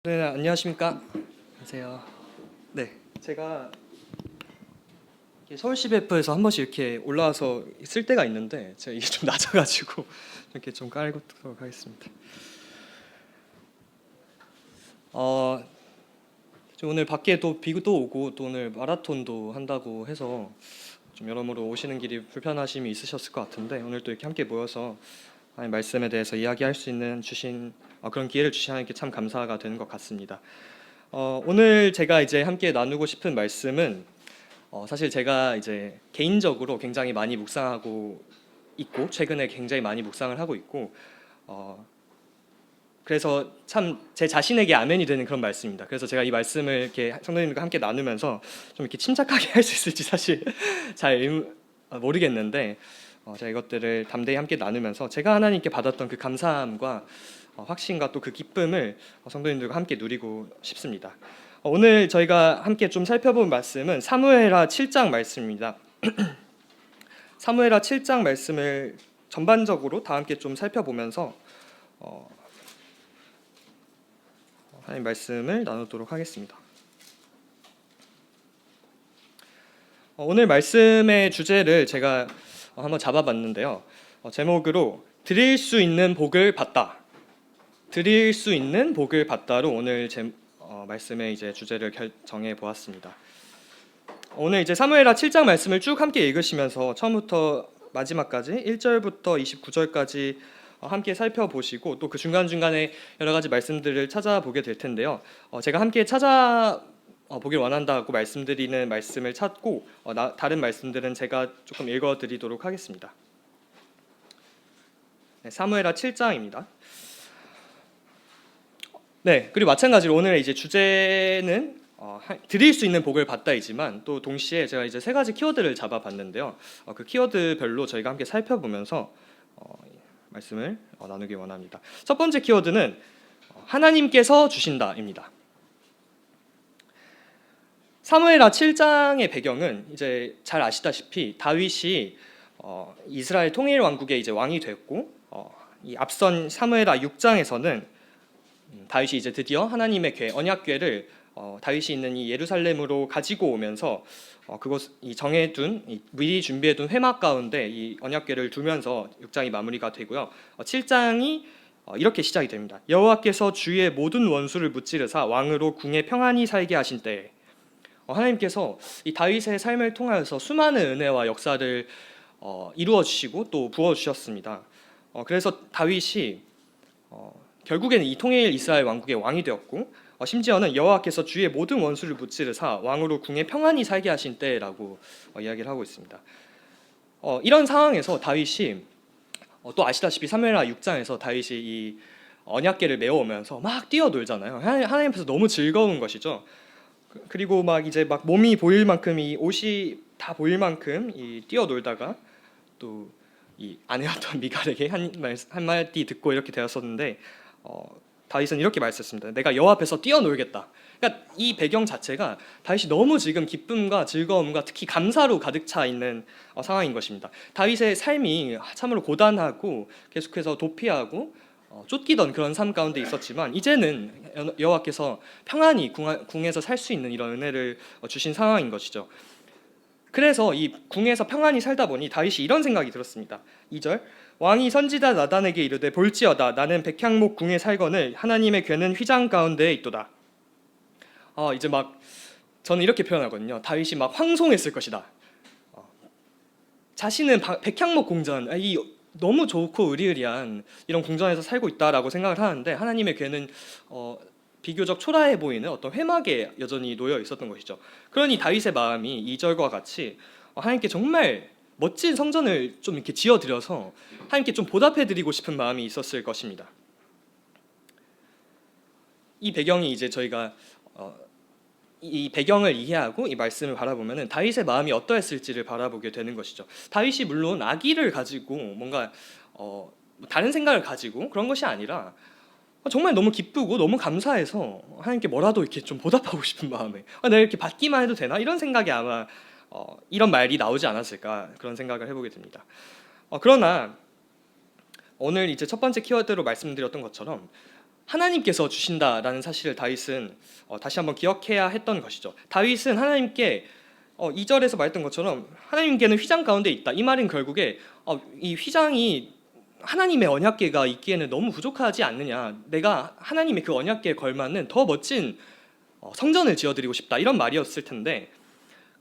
네, 안녕하십니까. 안녕하세요. 네, 제가 서울 CBF에서 한 번씩 이렇게 올라와서 쓸 때가 있는데 제가 이게 좀 낮아가지고 이렇게 좀 깔도록 하겠습니다. 오늘 밖에 또 비도 오고 또 오늘 마라톤도 한다고 해서 좀 여러모로 오시는 길이 불편하심이 있으셨을 것 같은데 오늘 또 이렇게 함께 모여서 하나님 말씀에 대해서 이야기할 수 있는 그런 기회를 주신 하나님께 참 감사가 되는 것 같습니다. 오늘 제가 이제 함께 나누고 싶은 말씀은 사실 제가 이제 개인적으로 굉장히 많이 묵상하고 있고 최근에 굉장히 많이 묵상을 하고 있고 그래서 참 제 자신에게 아멘이 되는 그런 말씀입니다. 그래서 제가 이 말씀을 이렇게 성도님들과 함께 나누면서 좀 이렇게 침착하게 할 수 있을지 사실 잘 모르겠는데 제가 이것들을 담대히 함께 나누면서 제가 하나님께 받았던 그 감사함과 확신과 또 그 기쁨을 성도님들과 함께 누리고 싶습니다. 오늘 저희가 함께 좀 살펴본 말씀은 사무엘하 7장 말씀입니다. 사무엘하 7장 말씀을 전반적으로 다 함께 좀 살펴보면서 하나님 말씀을 나누도록 하겠습니다. 오늘 말씀의 주제를 제가 한번 잡아봤는데요. 제목으로 드릴 수 있는 복을 받다. 드릴 수 있는 복을 받다로 오늘 말씀의 이제 주제를 정해 보았습니다. 오늘 이제 사무엘하 7장 말씀을 쭉 함께 읽으시면서 처음부터 마지막까지 1절부터 29절까지 함께 살펴보시고 또 그 중간중간에 여러 가지 말씀들을 찾아보게 될 텐데요. 제가 함께 찾아보길 원한다고 말씀드리는 말씀을 찾고 다른 말씀들은 제가 조금 읽어드리도록 하겠습니다. 네, 사무엘하 7장입니다. 네, 그리고 마찬가지로 오늘 이제 주제는 드릴 수 있는 복을 받다이지만 또 동시에 제가 이제 세 가지 키워드를 잡아봤는데요. 그 키워드별로 저희가 함께 살펴보면서 말씀을 나누기 원합니다. 첫 번째 키워드는 하나님께서 주신다입니다. 사무엘하 7장의 배경은 이제 잘 아시다시피 다윗이 이스라엘 통일 왕국의 이제 왕이 됐고 이 앞선 사무엘하 6장에서는 다윗이 이제 드디어 하나님의 궤 언약궤를 다윗이 있는 이 예루살렘으로 가지고 오면서 이 정해둔 미리 준비해둔 회막 가운데 이 언약궤를 두면서 6장이 마무리가 되고요. 7장이 이렇게 시작이 됩니다. 여호와께서 주의 모든 원수를 무찌르사 왕으로 궁에 평안히 살게 하신 때에 하나님께서 이 다윗의 삶을 통하여서 수많은 은혜와 역사를 이루어 주시고 또 부어 주셨습니다. 그래서 다윗이 결국에는 이 통일 이스라엘 왕국의 왕이 되었고 심지어는 여호와께서 주의 모든 원수를 무찌르사 왕으로 궁에 평안히 살게 하신 때라고 이야기를 하고 있습니다. 이런 상황에서 다윗이 또 아시다시피 사무엘하 6장에서 다윗이 이 언약궤를 메어오면서 막 뛰어놀잖아요. 하나님 앞에서 너무 즐거운 것이죠. 그리고 막 이제 막 몸이 보일 만큼 이 옷이 다 보일 만큼 이 뛰어놀다가 또 이 아내였던 미갈에게 한마디 듣고 이렇게 되었었는데 다윗은 이렇게 말했습니다. 내가 여호와 앞에서 뛰어놀겠다. 그러니까 이 배경 자체가 다윗이 너무 지금 기쁨과 즐거움과 특히 감사로 가득 차 있는 상황인 것입니다. 다윗의 삶이 참으로 고단하고 계속해서 도피하고 쫓기던 그런 삶 가운데 있었지만 이제는 여호와께서 평안히 궁에서 살 수 있는 이런 은혜를 주신 상황인 것이죠. 그래서 이 궁에서 평안히 살다 보니 다윗이 이런 생각이 들었습니다. 2절 왕이 선지자 나단에게 이르되 볼지어다 나는 백향목 궁에 살거늘 하나님의 궤는 휘장 가운데에 있도다. 이제 막 저는 이렇게 표현하거든요. 다윗이 막 황송했을 것이다. 자신은 백향목 궁전 이 너무 좋고 의리의리한 이런 궁전에서 살고 있다라고 생각을 하는데 하나님의 궤는 비교적 초라해 보이는 어떤 회막에 여전히 놓여 있었던 것이죠. 그러니 다윗의 마음이 2절과 같이 하나님께 정말 멋진 성전을 좀 이렇게 지어드려서 하나님께 좀 보답해드리고 싶은 마음이 있었을 것입니다. 이 배경이 이제 저희가 이 배경을 이해하고 이 말씀을 바라보면은 다윗의 마음이 어떠했을지를 바라보게 되는 것이죠. 다윗이 물론 악의를 가지고 뭔가 다른 생각을 가지고 그런 것이 아니라 정말 너무 기쁘고 너무 감사해서 하나님께 뭐라도 이렇게 좀 보답하고 싶은 마음에 내가 이렇게 받기만 해도 되나 이런 생각이 아마 이런 말이 나오지 않았을까 그런 생각을 해보게 됩니다. 그러나 오늘 이제 첫 번째 키워드로 말씀드렸던 것처럼 하나님께서 주신다라는 사실을 다윗은 다시 한번 기억해야 했던 것이죠. 다윗은 하나님께 2절에서 말했던 것처럼 하나님께는 휘장 가운데 있다. 이 말은 결국에 이 휘장이 하나님의 언약궤가 있기에는 너무 부족하지 않느냐. 내가 하나님의 그 언약궤에 걸맞는 더 멋진 성전을 지어드리고 싶다. 이런 말이었을 텐데,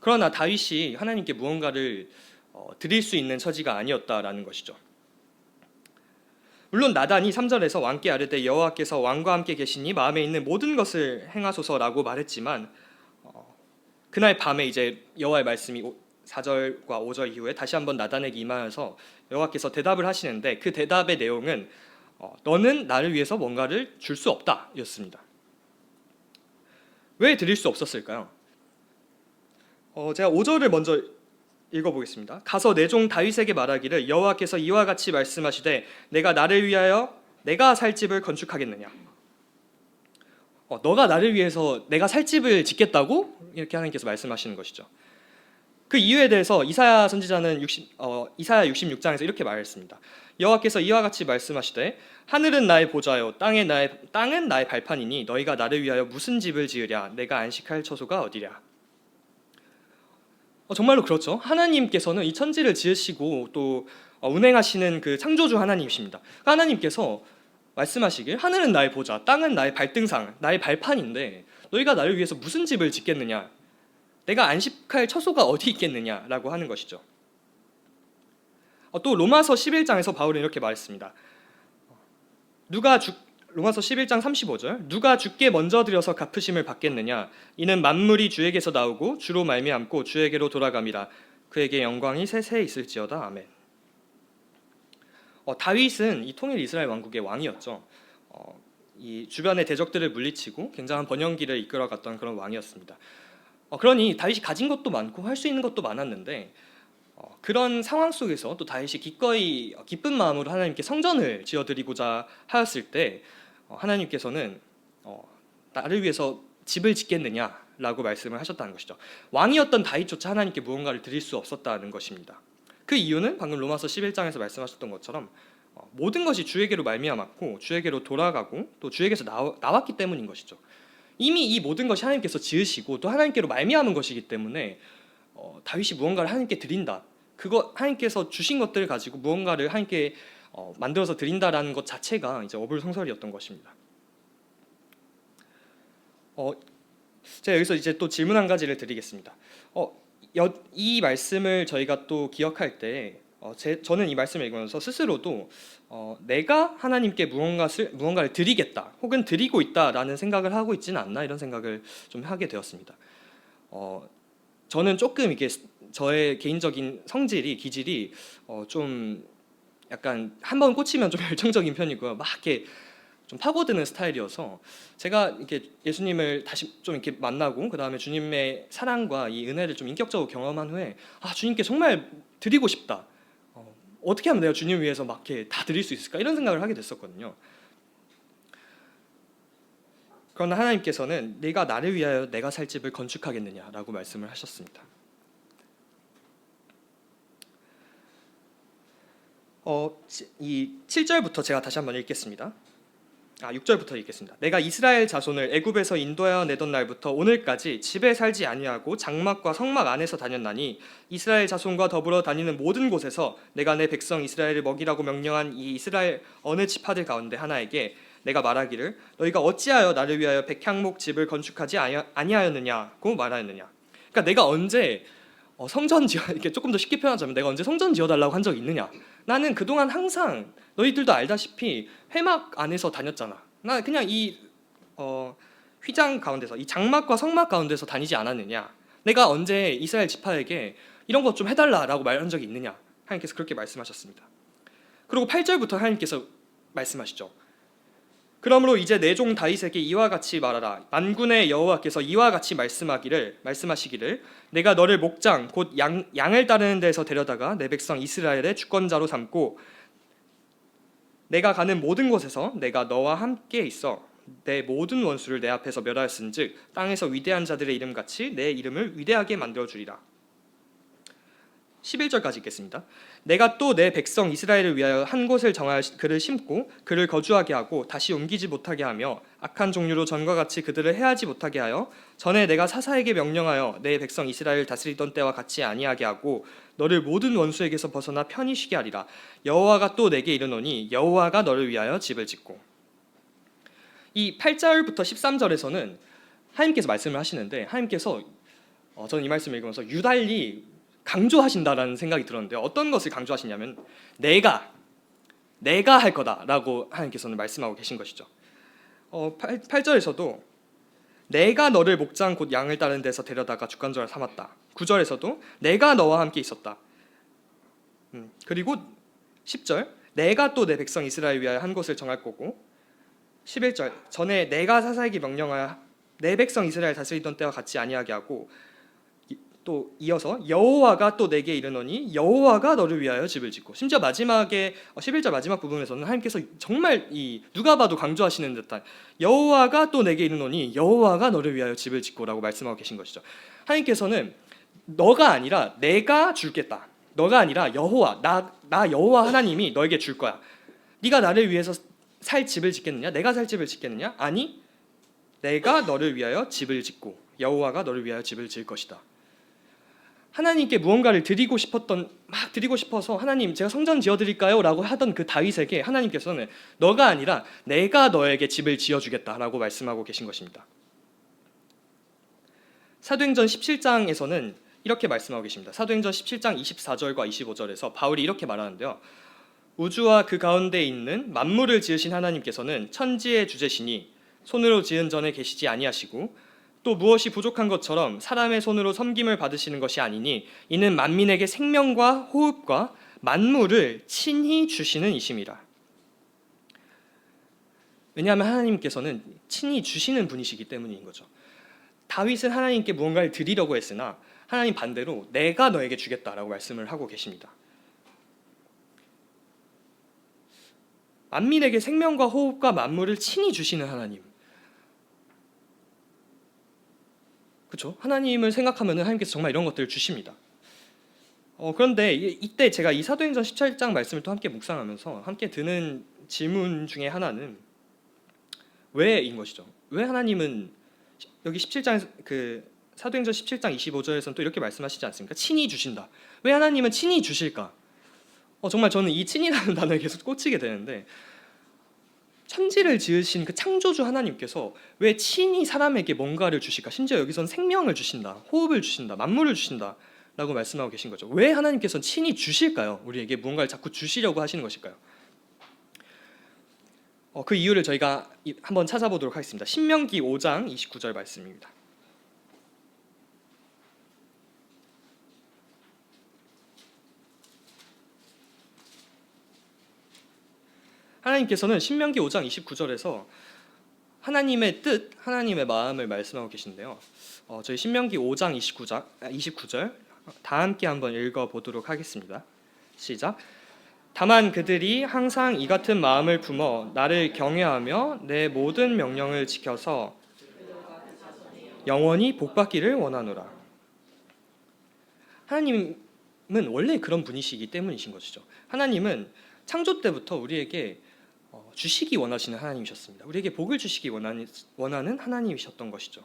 그러나 다윗이 하나님께 무언가를 드릴 수 있는 처지가 아니었다라는 것이죠. 물론 나단이 3절에서 왕께 아뢰되 여호와께서 왕과 함께 계시니 마음에 있는 모든 것을 행하소서라고 말했지만, 그날 밤에 이제 여호와의 말씀이 4절과 5절 이후에 다시 한번 나단에게 임하여서 여호와께서 대답을 하시는데, 그 대답의 내용은 너는 나를 위해서 뭔가를 줄 수 없다 였습니다. 왜 드릴 수 없었을까요? 제가 5절을 먼저 읽어보겠습니다. 가서 내 종 다윗에게 말하기를 여호와께서 이와 같이 말씀하시되 내가 나를 위하여 내가 살 집을 건축하겠느냐. 너가 나를 위해서 내가 살 집을 짓겠다고? 이렇게 하나님께서 말씀하시는 것이죠. 그 이유에 대해서 이사야 선지자는 이사야 66장에서 이렇게 말했습니다. 여호와께서 이와 같이 말씀하시되 하늘은 나의 보좌요 땅은 나의 발판이니 너희가 나를 위하여 무슨 집을 지으랴. 내가 안식할 처소가 어디랴. 정말로 그렇죠. 하나님께서는 이 천지를 지으시고 또 운행하시는 그 창조주 하나님이십니다. 하나님께서 말씀하시길 하늘은 나의 보좌, 땅은 나의 발등상, 나의 발판인데 너희가 나를 위해서 무슨 집을 짓겠느냐, 내가 안식할 처소가 어디 있겠느냐라고 하는 것이죠. 또 로마서 11장에서 바울은 이렇게 말했습니다. 로마서 11장 35절 누가 주께 먼저 드려서 갚으심을 받겠느냐. 이는 만물이 주에게서 나오고 주로 말미암고 주에게로 돌아감이라. 그에게 영광이 세세히 있을지어다. 아멘. 다윗은 이 통일 이스라엘 왕국의 왕이었죠. 이 주변의 대적들을 물리치고 굉장한 번영기를 이끌어갔던 그런 왕이었습니다. 그러니 다윗이 가진 것도 많고 할 수 있는 것도 많았는데 그런 상황 속에서 또 다윗이 기꺼이 기쁜 마음으로 하나님께 성전을 지어드리고자 하였을 때 하나님께서는 나를 위해서 집을 짓겠느냐라고 말씀을 하셨다는 것이죠. 왕이었던 다윗조차 하나님께 무언가를 드릴 수 없었다는 것입니다. 그 이유는 방금 로마서 11장에서 말씀하셨던 것처럼 모든 것이 주에게로 말미암았고 주에게로 돌아가고 또 주에게서 나왔기 때문인 것이죠. 이미 이 모든 것이 하나님께서 지으시고 또 하나님께로 말미암은 것이기 때문에 다윗이 무언가를 하나님께 드린다, 그거 하나님께서 주신 것들을 가지고 무언가를 하나님께 만들어서 드린다라는 것 자체가 이제 어불성설이었던 것입니다. 제가 여기서 이제 또 질문 한 가지를 드리겠습니다. 이 말씀을 저희가 또 기억할 때 저는 이 말씀을 읽으면서 스스로도 내가 하나님께 무언가를 드리겠다 혹은 드리고 있다라는 생각을 하고 있지는 않나, 이런 생각을 좀 하게 되었습니다. 저는 조금 이게 저의 개인적인 기질이 좀 약간 한번 꽂히면 좀 열정적인 편이고요. 막 이렇게 좀 파고드는 스타일이어서 제가 이렇게 예수님을 다시 좀 이렇게 만나고 그 다음에 주님의 사랑과 이 은혜를 좀 인격적으로 경험한 후에 주님께 정말 드리고 싶다. 어떻게 하면 내가 주님 위해서 막 이렇게 다 드릴 수 있을까, 이런 생각을 하게 됐었거든요. 그러나 하나님께서는 네가 나를 위하여 내가 살 집을 건축하겠느냐라고 말씀을 하셨습니다. 이 7절부터 제가 다시 한번 읽겠습니다. 6절부터 읽겠습니다. 내가 이스라엘 자손을 애굽에서 인도하여 내던 날부터 오늘까지 집에 살지 아니하고 장막과 성막 안에서 다녔나니 이스라엘 자손과 더불어 다니는 모든 곳에서 내가 내 백성 이스라엘을 먹이라고 명령한 이 이스라엘 어느 지파들 가운데 하나에게 내가 말하기를 너희가 어찌하여 나를 위하여 백향목 집을 건축하지 아니하였느냐고 말하였느냐. 그러니까 내가 언제 성전 지어, 이렇게 조금 더 쉽게 표현하자면 내가 언제 성전 지어달라고 한 적이 있느냐. 나는 그동안 항상 너희들도 알다시피 회막 안에서 다녔잖아. 나 그냥 이 휘장 가운데서, 이 장막과 성막 가운데서 다니지 않았느냐. 내가 언제 이스라엘 지파에게 이런 것 좀 해달라라고 말한 적이 있느냐. 하나님께서 그렇게 말씀하셨습니다. 그리고 8절부터 하나님께서 말씀하시죠. 그러므로 이제 내 종 다윗에게 이와 같이 말하라. 만군의 여호와께서 이와 같이 말씀하시기를 내가 너를 목장 곧 양을 따르는 데서 데려다가 내 백성 이스라엘의 주권자로 삼고 내가 가는 모든 곳에서 내가 너와 함께 있어 내 모든 원수를 내 앞에서 멸하였은즉 땅에서 위대한 자들의 이름같이 내 이름을 위대하게 만들어 주리라. 11절까지 읽겠습니다. 내가 또 내 백성 이스라엘을 위하여 한 곳을 정하여 그를 심고 그를 거주하게 하고 다시 옮기지 못하게 하며 악한 종류로 전과 같이 그들을 해하지 못하게 하여 전에 내가 사사에게 명령하여 내 백성 이스라엘을 다스리던 때와 같이 아니하게 하고 너를 모든 원수에게서 벗어나 편히 쉬게 하리라. 여호와가 또 내게 이르노니 여호와가 너를 위하여 집을 짓고. 이 8절부터 13절에서는 하나님께서 말씀을 하시는데 하나님께서 저는 이 말씀을 읽으면서 유달리 강조하신다라는 생각이 들었는데요. 어떤 것을 강조하시냐면 내가 할 거다라고 하나님께서는 말씀하고 계신 것이죠. 8절에서도 내가 너를 목장 곧 양을 따르는 데서 데려다가 주관자를 삼았다. 9절에서도 내가 너와 함께 있었다. 그리고 10절 내가 또 내 백성 이스라엘 위하여 한 곳을 정할 거고 11절 전에 내가 사사에게 명령하여 내 백성 이스라엘 다스리던 때와 같이 아니하게 하고 또 이어서 여호와가 또 내게 이르노니 여호와가 너를 위하여 집을 짓고 심지어 마지막에 11절 마지막 부분에서는 하나님께서 정말 이 누가 봐도 강조하시는 듯한 여호와가 또 내게 이르노니 여호와가 너를 위하여 집을 짓고라고 말씀하고 계신 것이죠. 하나님께서는 너가 아니라 내가 줄겠다. 너가 아니라 여호와 나 여호와 하나님이 너에게 줄 거야. 네가 나를 위해서 살 집을 짓겠느냐? 내가 살 집을 짓겠느냐? 아니 내가 너를 위하여 집을 짓고 여호와가 너를 위하여 집을 지을 것이다. 하나님께 무언가를 드리고 싶어서 하나님 제가 성전 지어드릴까요? 라고 하던 그 다윗에게 하나님께서는 너가 아니라 내가 너에게 집을 지어주겠다라고 말씀하고 계신 것입니다. 사도행전 17장에서는 이렇게 말씀하고 계십니다. 사도행전 17장 24절과 25절에서 바울이 이렇게 말하는데요. 우주와 그 가운데 있는 만물을 지으신 하나님께서는 천지의 주제시니 손으로 지은 전에 계시지 아니하시고 또 무엇이 부족한 것처럼 사람의 손으로 섬김을 받으시는 것이 아니니 이는 만민에게 생명과 호흡과 만물을 친히 주시는 이심이라. 왜냐하면 하나님께서는 친히 주시는 분이시기 때문인 거죠. 다윗은 하나님께 무언가를 드리려고 했으나 하나님 반대로 내가 너에게 주겠다라고 말씀을 하고 계십니다. 만민에게 생명과 호흡과 만물을 친히 주시는 하나님. 그렇죠? 하나님을 생각하면 하나님께서 정말 이런 것들을 주십니다. 그런데 이때 제가 이 사도행전 17장 말씀을 또 함께 묵상하면서 함께 드는 질문 중에 하나는 왜인 것이죠. 왜 하나님은 여기 17장 사도행전 17장 25절에서는 또 이렇게 말씀하시지 않습니까? 친히 주신다. 왜 하나님은 친히 주실까? 정말 저는 이 친히라는 단어에 계속 꽂히게 되는데 천지를 지으신 그 창조주 하나님께서 왜 친히 사람에게 뭔가를 주실까? 심지어 여기선 생명을 주신다, 호흡을 주신다, 만물을 주신다 라고 말씀하고 계신 거죠. 왜 하나님께서는 친히 주실까요? 우리에게 무언가를 자꾸 주시려고 하시는 것일까요? 그 이유를 저희가 한번 찾아보도록 하겠습니다. 신명기 5장 29절 말씀입니다. 하나님께서는 신명기 5장 29절에서 하나님의 뜻, 하나님의 마음을 말씀하고 계신데요. 저희 신명기 5장 29절 다 함께 한번 읽어보도록 하겠습니다. 시작. 다만 그들이 항상 이 같은 마음을 품어 나를 경외하며 내 모든 명령을 지켜서 영원히 복받기를 원하노라. 하나님은 원래 그런 분이시기 때문이신 것이죠. 하나님은 창조 때부터 우리에게 주시기 원하시는 하나님이셨습니다. 우리에게 복을 주시기 원하는 하나님이셨던 것이죠.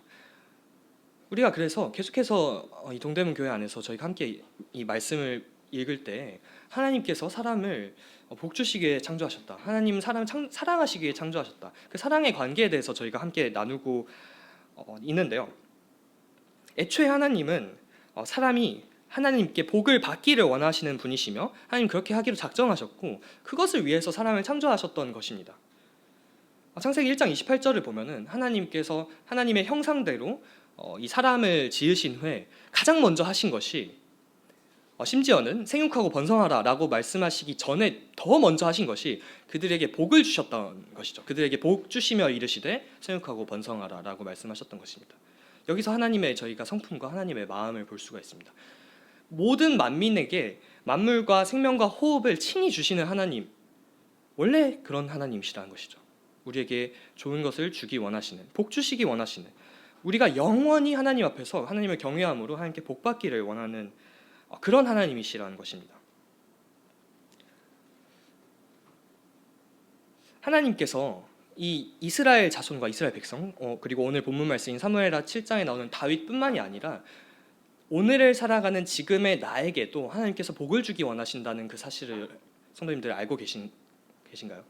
우리가 그래서 계속해서 이 동대문 교회 안에서 저희가 함께 이 말씀을 읽을 때 하나님께서 사람을 복 주시기에 창조하셨다. 하나님은 사람을 사랑하시기에 창조하셨다. 그 사랑의 관계에 대해서 저희가 함께 나누고 있는데요. 애초에 하나님은 사람이 하나님께 복을 받기를 원하시는 분이시며 하나님 그렇게 하기로 작정하셨고 그것을 위해서 사람을 창조하셨던 것입니다. 창세기 1장 28절을 보면은 하나님께서 하나님의 형상대로 이 사람을 지으신 후에 가장 먼저 하신 것이 심지어는 생육하고 번성하라 라고 말씀하시기 전에 더 먼저 하신 것이 그들에게 복을 주셨던 것이죠. 그들에게 복 주시며 이르시되 생육하고 번성하라 라고 말씀하셨던 것입니다. 여기서 하나님의 저희가 성품과 하나님의 마음을 볼 수가 있습니다. 모든 만민에게 만물과 생명과 호흡을 친히 주시는 하나님, 원래 그런 하나님이시라는 것이죠. 우리에게 좋은 것을 주기 원하시는, 복 주시기 원하시는, 우리가 영원히 하나님 앞에서 하나님을 경외함으로 하나님께 복 받기를 원하는 그런 하나님이시라는 것입니다. 하나님께서 이 이스라엘 자손과 이스라엘 백성, 그리고 오늘 본문 말씀인 사무엘하 7장에 나오는 다윗뿐만이 아니라 오늘을 살아가는 지금의 나에게도 하나님께서 복을 주기 원하신다는 그 사실을 성도님들 알고 계신가요?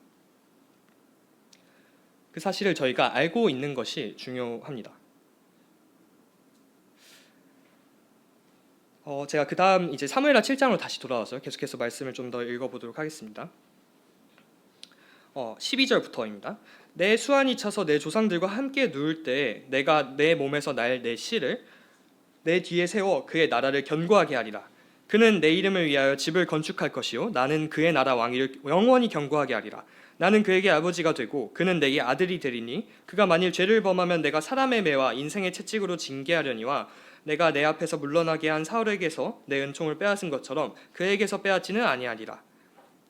그 사실을 저희가 알고 있는 것이 중요합니다. 제가 그 다음 이제 사무엘하 7장으로 다시 돌아와서 계속해서 말씀을 좀 더 읽어보도록 하겠습니다. 12절부터입니다. 내 수완이 차서 내 조상들과 함께 누울 때 내가 내 몸에서 날 내 씨를 내 뒤에 세워 그의 나라를 견고하게 하리라. 그는 내 이름을 위하여 집을 건축할 것이요 나는 그의 나라 왕위를 영원히 견고하게 하리라. 나는 그에게 아버지가 되고 그는 내게 아들이 되리니 그가 만일 죄를 범하면 내가 사람의 매와 인생의 채찍으로 징계하려니와 내가 내 앞에서 물러나게 한 사울에게서 내 은총을 빼앗은 것처럼 그에게서 빼앗지는 아니하리라.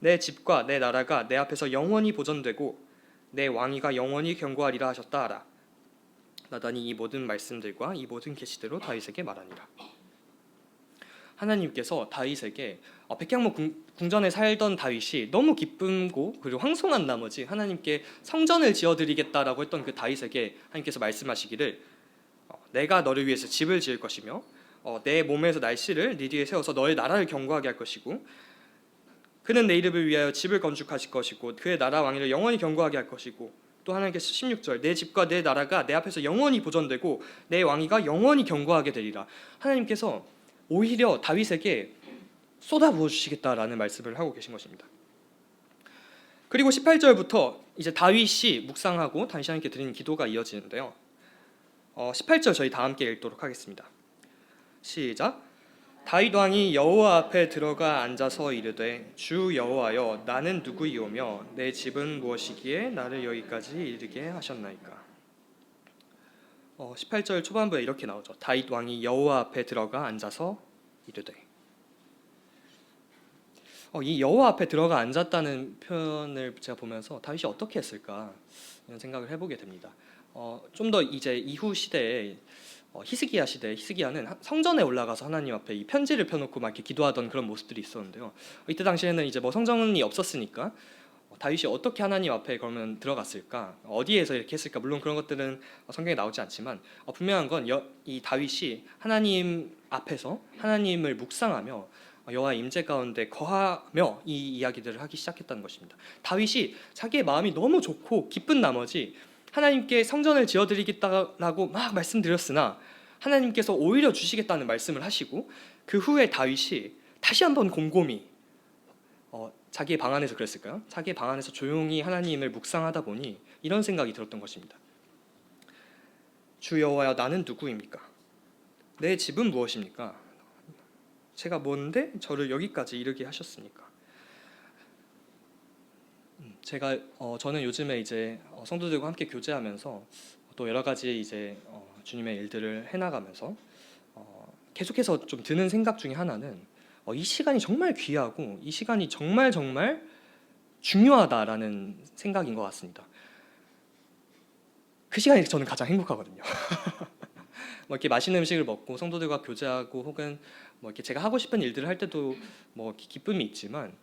내 집과 내 나라가 내 앞에서 영원히 보존되고 내 왕위가 영원히 견고하리라 하셨다 하라. 나단이 이 모든 말씀들과 이 모든 계시대로 다윗에게 말하니라. 하나님께서 다윗에게 백향목 궁전에 살던 다윗이 너무 기쁨고 그리고 황송한 나머지 하나님께 성전을 지어드리겠다라고 했던 그 다윗에게 하나님께서 말씀하시기를 내가 너를 위해서 집을 지을 것이며 내 몸에서 날 씨를 네 뒤에 세워서 너의 나라를 견고하게 할 것이고 그는 내 이름을 위하여 집을 건축하실 것이고 그의 나라 왕위를 영원히 견고하게 할 것이고 또 하나님께서 16절 내 집과 내 나라가 내 앞에서 영원히 보존되고 내 왕위가 영원히 견고하게 되리라. 하나님께서 오히려 다윗에게 쏟아부어 주시겠다라는 말씀을 하고 계신 것입니다. 그리고 18절부터 이제 다윗이 묵상하고 다시 하나님께 드리는 기도가 이어지는데요. 18절 저희 다 함께 읽도록 하겠습니다. 시작. 다윗 왕이 여호와 앞에 들어가 앉아서 이르되 주 여호와여 나는 누구이오며 내 집은 무엇이기에 나를 여기까지 이르게 하셨나이까. 18절 초반부에 이렇게 나오죠. 다윗 왕이 여호와 앞에 들어가 앉아서 이르되. 이 여호와 앞에 들어가 앉았다는 표현을 제가 보면서 다윗이 어떻게 했을까 이런 생각을 해보게 됩니다. 좀 더 이제 이후 시대에 히스기야 시대, 히스기야는 성전에 올라가서 하나님 앞에 이 편지를 펴놓고 막 이렇게 기도하던 그런 모습들이 있었는데요. 이때 당시에는 이제 뭐 성전이 없었으니까 다윗이 어떻게 하나님 앞에 그러면 들어갔을까, 어디에서 이렇게 했을까, 물론 그런 것들은 성경에 나오지 않지만 분명한 건 이 다윗이 하나님 앞에서 하나님을 묵상하며 여호와 임재 가운데 거하며 이 이야기들을 하기 시작했다는 것입니다. 다윗이 자기의 마음이 너무 좋고 기쁜 나머지 하나님께 성전을 지어드리겠다라고 막 말씀드렸으나 하나님께서 오히려 주시겠다는 말씀을 하시고 그 후에 다윗이 다시 한번 곰곰이 자기의 방 안에서 그랬을까요? 자기의 방 안에서 조용히 하나님을 묵상하다 보니 이런 생각이 들었던 것입니다. 주 여호와여 나는 누구입니까? 내 집은 무엇입니까? 제가 뭔데 저를 여기까지 이르게 하셨습니까? 저는 요즘에 이제 성도들과 함께 교제하면서 또 여러 가지 이제 주님의 일들을 해나가면서 계속해서 좀 드는 생각 중에 하나는 이 시간이 정말 귀하고 이 시간이 정말 정말 중요하다라는 생각인 것 같습니다. 그 시간이 저는 가장 행복하거든요. 뭐 이렇게 맛있는 음식을 먹고 성도들과 교제하고 혹은 뭐 이렇게 제가 하고 싶은 일들을 할 때도 뭐 기쁨이 있지만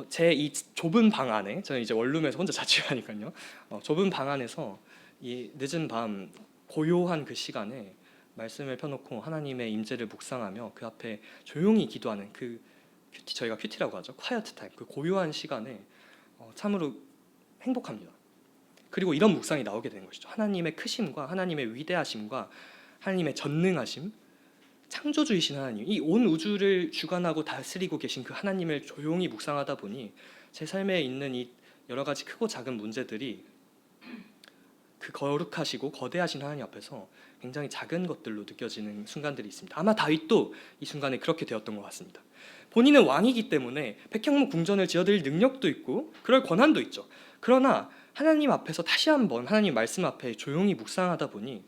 제 이 좁은 방 안에, 저는 이제 원룸에서 혼자 자취하니까요. 좁은 방 안에서 이 늦은 밤 고요한 그 시간에 말씀을 펴놓고 하나님의 임재를 묵상하며 그 앞에 조용히 기도하는 그 저희가 큐티라고 하죠. 콰이어트 타임, 그 고요한 시간에 참으로 행복합니다. 그리고 이런 묵상이 나오게 되는 것이죠. 하나님의 크심과 하나님의 위대하심과 하나님의 전능하심, 창조주이신 하나님, 이 온 우주를 주관하고 다스리고 계신 그 하나님을 조용히 묵상하다 보니 제 삶에 있는 이 여러 가지 크고 작은 문제들이 그 거룩하시고 거대하신 하나님 앞에서 굉장히 작은 것들로 느껴지는 순간들이 있습니다. 아마 다윗도 이 순간에 그렇게 되었던 것 같습니다. 본인은 왕이기 때문에 백향목 궁전을 지어드릴 능력도 있고 그럴 권한도 있죠. 그러나 하나님 앞에서 다시 한번 하나님 말씀 앞에 조용히 묵상하다 보니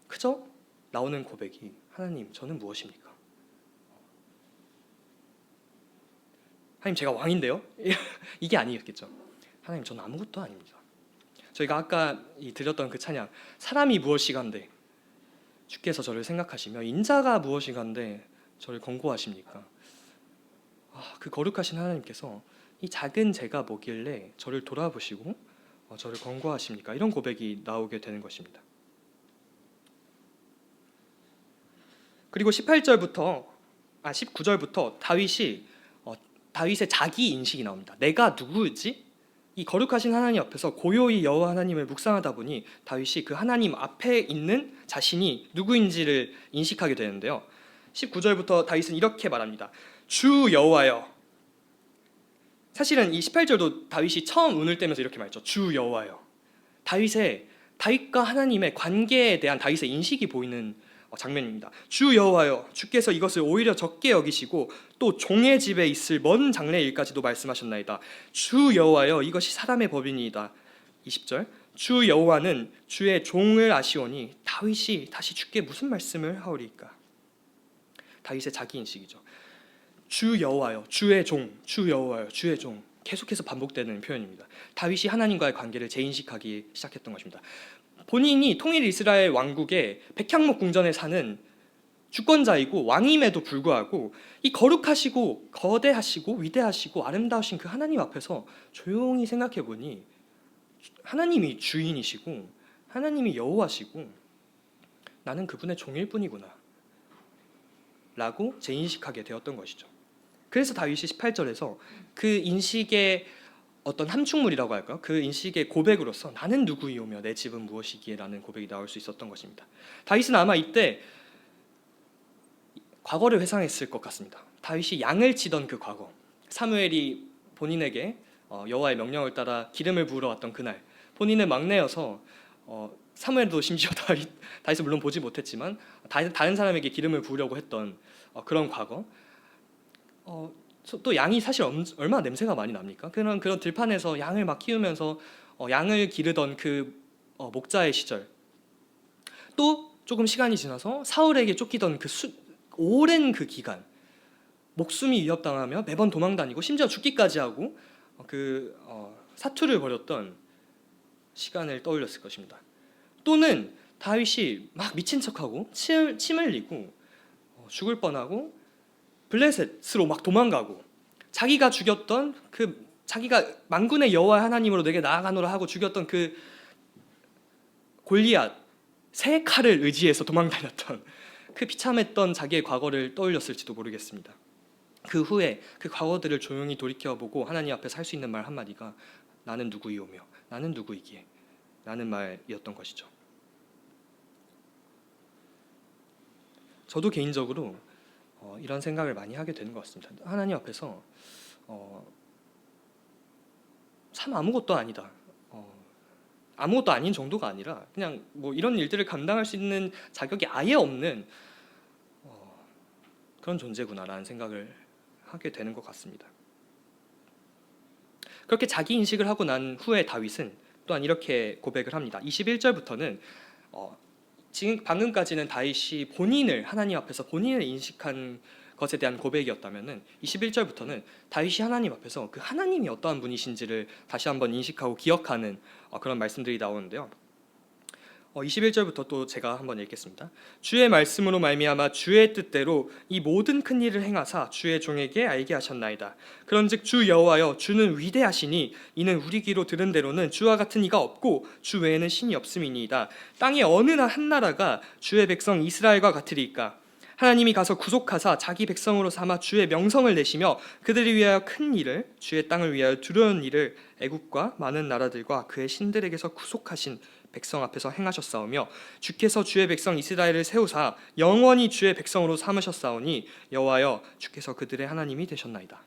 그저 나오는 고백이 하나님 저는 무엇입니까? 하나님 제가 왕인데요? 이게 아니었겠죠. 하나님 저는 아무것도 아닙니다. 저희가 아까 드렸던 그 찬양 사람이 무엇이간데 주께서 저를 생각하시며 인자가 무엇이간데 저를 권고하십니까? 그 거룩하신 하나님께서 이 작은 죄가 뭐길래 저를 돌아보시고 저를 권고하십니까? 이런 고백이 나오게 되는 것입니다. 그리고 19절부터 다윗의 자기 인식이 나옵니다. 내가 누구지? 이 거룩하신 하나님 앞에서 고요히 여호와 하나님을 묵상하다 보니 다윗이 그 하나님 앞에 있는 자신이 누구인지를 인식하게 되는데요. 19절부터 다윗은 이렇게 말합니다. 주 여호와여. 사실은 이 18절도 다윗이 처음 운을 떼면서 이렇게 말했죠. 주 여호와여. 다윗과 하나님의 관계에 대한 다윗의 인식이 보이는 장면입니다. 주 여호와여, 주께서 이것을 오히려 적게 여기시고 또 종의 집에 있을 먼 장래의 일까지도 말씀하셨나이다. 주 여호와여, 이것이 사람의 법이니이다. 20절, 주 여호와는 주의 종을 아시오니 다윗이 다시 주께 무슨 말씀을 하오리까? 다윗의 자기 인식이죠. 주 여호와여, 주의 종, 주 여호와여, 주의 종, 계속해서 반복되는 표현입니다. 다윗이 하나님과의 관계를 재인식하기 시작했던 것입니다. 본인이 통일 이스라엘 왕국의 백향목 궁전에 사는 주권자이고 왕임에도 불구하고 이 거룩하시고 거대하시고 위대하시고 아름다우신 그 하나님 앞에서 조용히 생각해 보니 하나님이 주인이시고 하나님이 여호와시고 나는 그분의 종일 뿐이구나 라고 재인식하게 되었던 것이죠. 그래서 다윗이 18절에서 그 인식의 어떤 함축물이라고 할까요? 그 인식의 고백으로서 나는 누구이오며 내 집은 무엇이기에 라는 고백이 나올 수 있었던 것입니다. 다윗은 아마 이때 과거를 회상했을 것 같습니다. 다윗이 양을 치던 그 과거, 사무엘이 본인에게 여호와의 명령을 따라 기름을 부으러 왔던 그날, 본인은 막내여서 사무엘도 심지어 다윗을 물론 보지 못했지만 다른 사람에게 기름을 부으려고 했던 그런 과거, 또 양이 사실 얼마나 냄새가 많이 납니까? 그런 들판에서 양을 막 키우면서 양을 기르던 그 목자의 시절, 또 조금 시간이 지나서 사울에게 쫓기던 그 오랜 그 기간, 목숨이 위협당하며 매번 도망다니고 심지어 죽기까지 하고 사투를 벌였던 시간을 떠올렸을 것입니다. 또는 다윗이 막 미친 척하고 침 흘리고 죽을 뻔하고 블레셋으로 막 도망가고 자기가 죽였던 자기가 만군의 여호와 하나님으로 내게 나아가노라 하고 죽였던 그 골리앗 세 칼을 의지해서 도망다녔던 그 비참했던 자기의 과거를 떠올렸을지도 모르겠습니다. 그 후에 그 과거들을 조용히 돌이켜보고 하나님 앞에서 할 수 있는 말 한마디가 나는 누구이오며 나는 누구이기에 라는 말이었던 것이죠. 저도 개인적으로 이런 생각을 많이 하게 되는 것 같습니다. 하나님 앞에서 참 아무것도 아니다. 아무것도 아닌 정도가 아니라 그냥 뭐 이런 일들을 감당할 수 있는 자격이 아예 없는 그런 존재구나라는 생각을 하게 되는 것 같습니다. 그렇게 자기 인식을 하고 난 후에 다윗은 또한 이렇게 고백을 합니다. 21절부터는 지금 방금까지는 다윗이 하나님 앞에서 본인을 인식한 것에 대한 고백이었다면은 21절부터는 다윗이 하나님 앞에서 그 하나님이 어떠한 분이신지를 다시 한번 인식하고 기억하는 그런 말씀들이 나오는데요. 21절부터 또 제가 한번 읽겠습니다. 주의 말씀으로 말미암아 주의 뜻대로 이 모든 큰 일을 행하사 주의 종에게 알게 하셨나이다. 그런즉 주 여호와여, 주는 위대하시니 이는 우리 귀로 들은 대로는 주와 같은 이가 없고 주 외에는 신이 없음이니이다. 땅의 어느 한 나라가 주의 백성 이스라엘과 같으리까? 하나님이 가서 구속하사 자기 백성으로 삼아 주의 명성을 내시며 그들을 위하여 큰 일을, 주의 땅을 위하여 두려운 일을 애국과 많은 나라들과 그의 신들에게서 구속하신 백성 앞에서 행하셨사오며 주께서 주의 백성 이스라엘을 세우사 영원히 주의 백성으로 삼으셨사오니 여호와여, 주께서 그들의 하나님이 되셨나이다.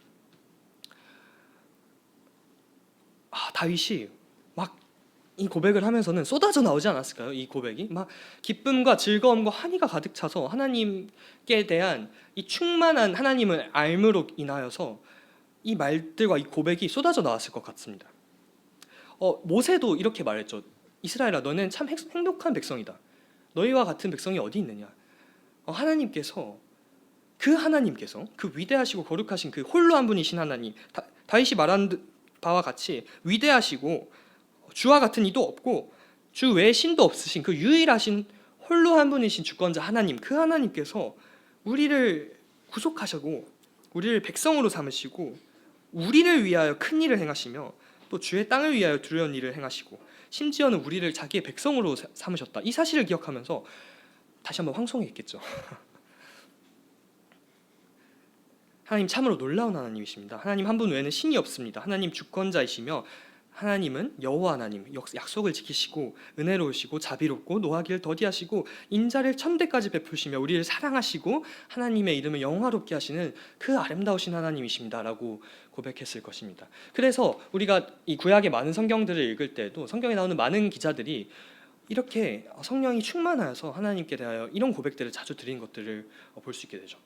다윗이 막 이 고백을 하면서는 쏟아져 나오지 않았을까요? 이 고백이 막 기쁨과 즐거움과 환희가 가득 차서 하나님께 대한 이 충만한 하나님을 알므로 인하여서 이 말들과 이 고백이 쏟아져 나왔을 것 같습니다. 모세도 이렇게 말했죠. 이스라엘아, 너는 참 행복한 백성이다. 너희와 같은 백성이 어디 있느냐? 하나님께서 그 위대하시고 거룩하신 그 홀로 한 분이신 하나님, 다윗이 말한 바와 같이 위대하시고 주와 같은 이도 없고 주 외에 신도 없으신 그 유일하신 홀로 한 분이신 주권자 하나님, 그 하나님께서 우리를 구속하시고 우리를 백성으로 삼으시고 우리를 위하여 큰 일을 행하시며 또 주의 땅을 위하여 두려운 일을 행하시고 심지어는 우리를 자기의 백성으로 삼으셨다. 이 사실을 기억하면서 다시 한번 황송했겠죠. 하나님 참으로 놀라운 하나님이십니다. 하나님 한 분 외에는 신이 없습니다. 하나님 주권자이시며 하나님은 여호와 하나님, 약속을 지키시고 은혜로우시고 자비롭고 노하기를 더디하시고 인자를 천대까지 베푸시며 우리를 사랑하시고 하나님의 이름을 영화롭게 하시는 그 아름다우신 하나님이십니다 라고 고백했을 것입니다. 그래서 우리가 이 구약의 많은 성경들을 읽을 때도 성경에 나오는 많은 기자들이 이렇게 성령이 충만하여서 하나님께 대하여 이런 고백들을 자주 드린 것들을 볼 수 있게 되죠.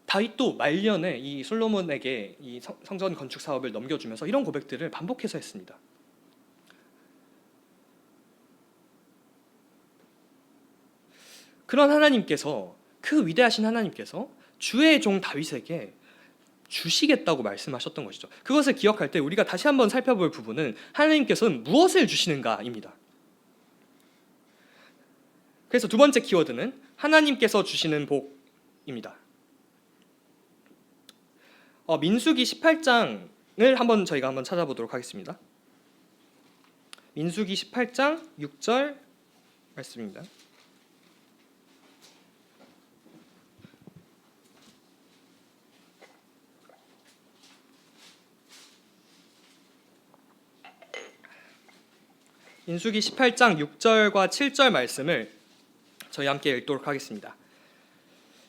다윗도 말년에 이 솔로몬에게 이 성전 건축 사업을 넘겨주면서 이런 고백들을 반복해서 했습니다. 그런 하나님께서, 그 위대하신 하나님께서 주의 종 다윗에게 주시겠다고 말씀하셨던 것이죠. 그것을 기억할 때 우리가 다시 한번 살펴볼 부분은 하나님께서는 무엇을 주시는가입니다. 그래서 두 번째 키워드는 하나님께서 주시는 복입니다. 민수기 18장을 저희가 한번 찾아보도록 하겠습니다. 민수기 18장 6절 말씀입니다. 민수기 18장 6절과 7절 말씀을 저희 함께 읽도록 하겠습니다.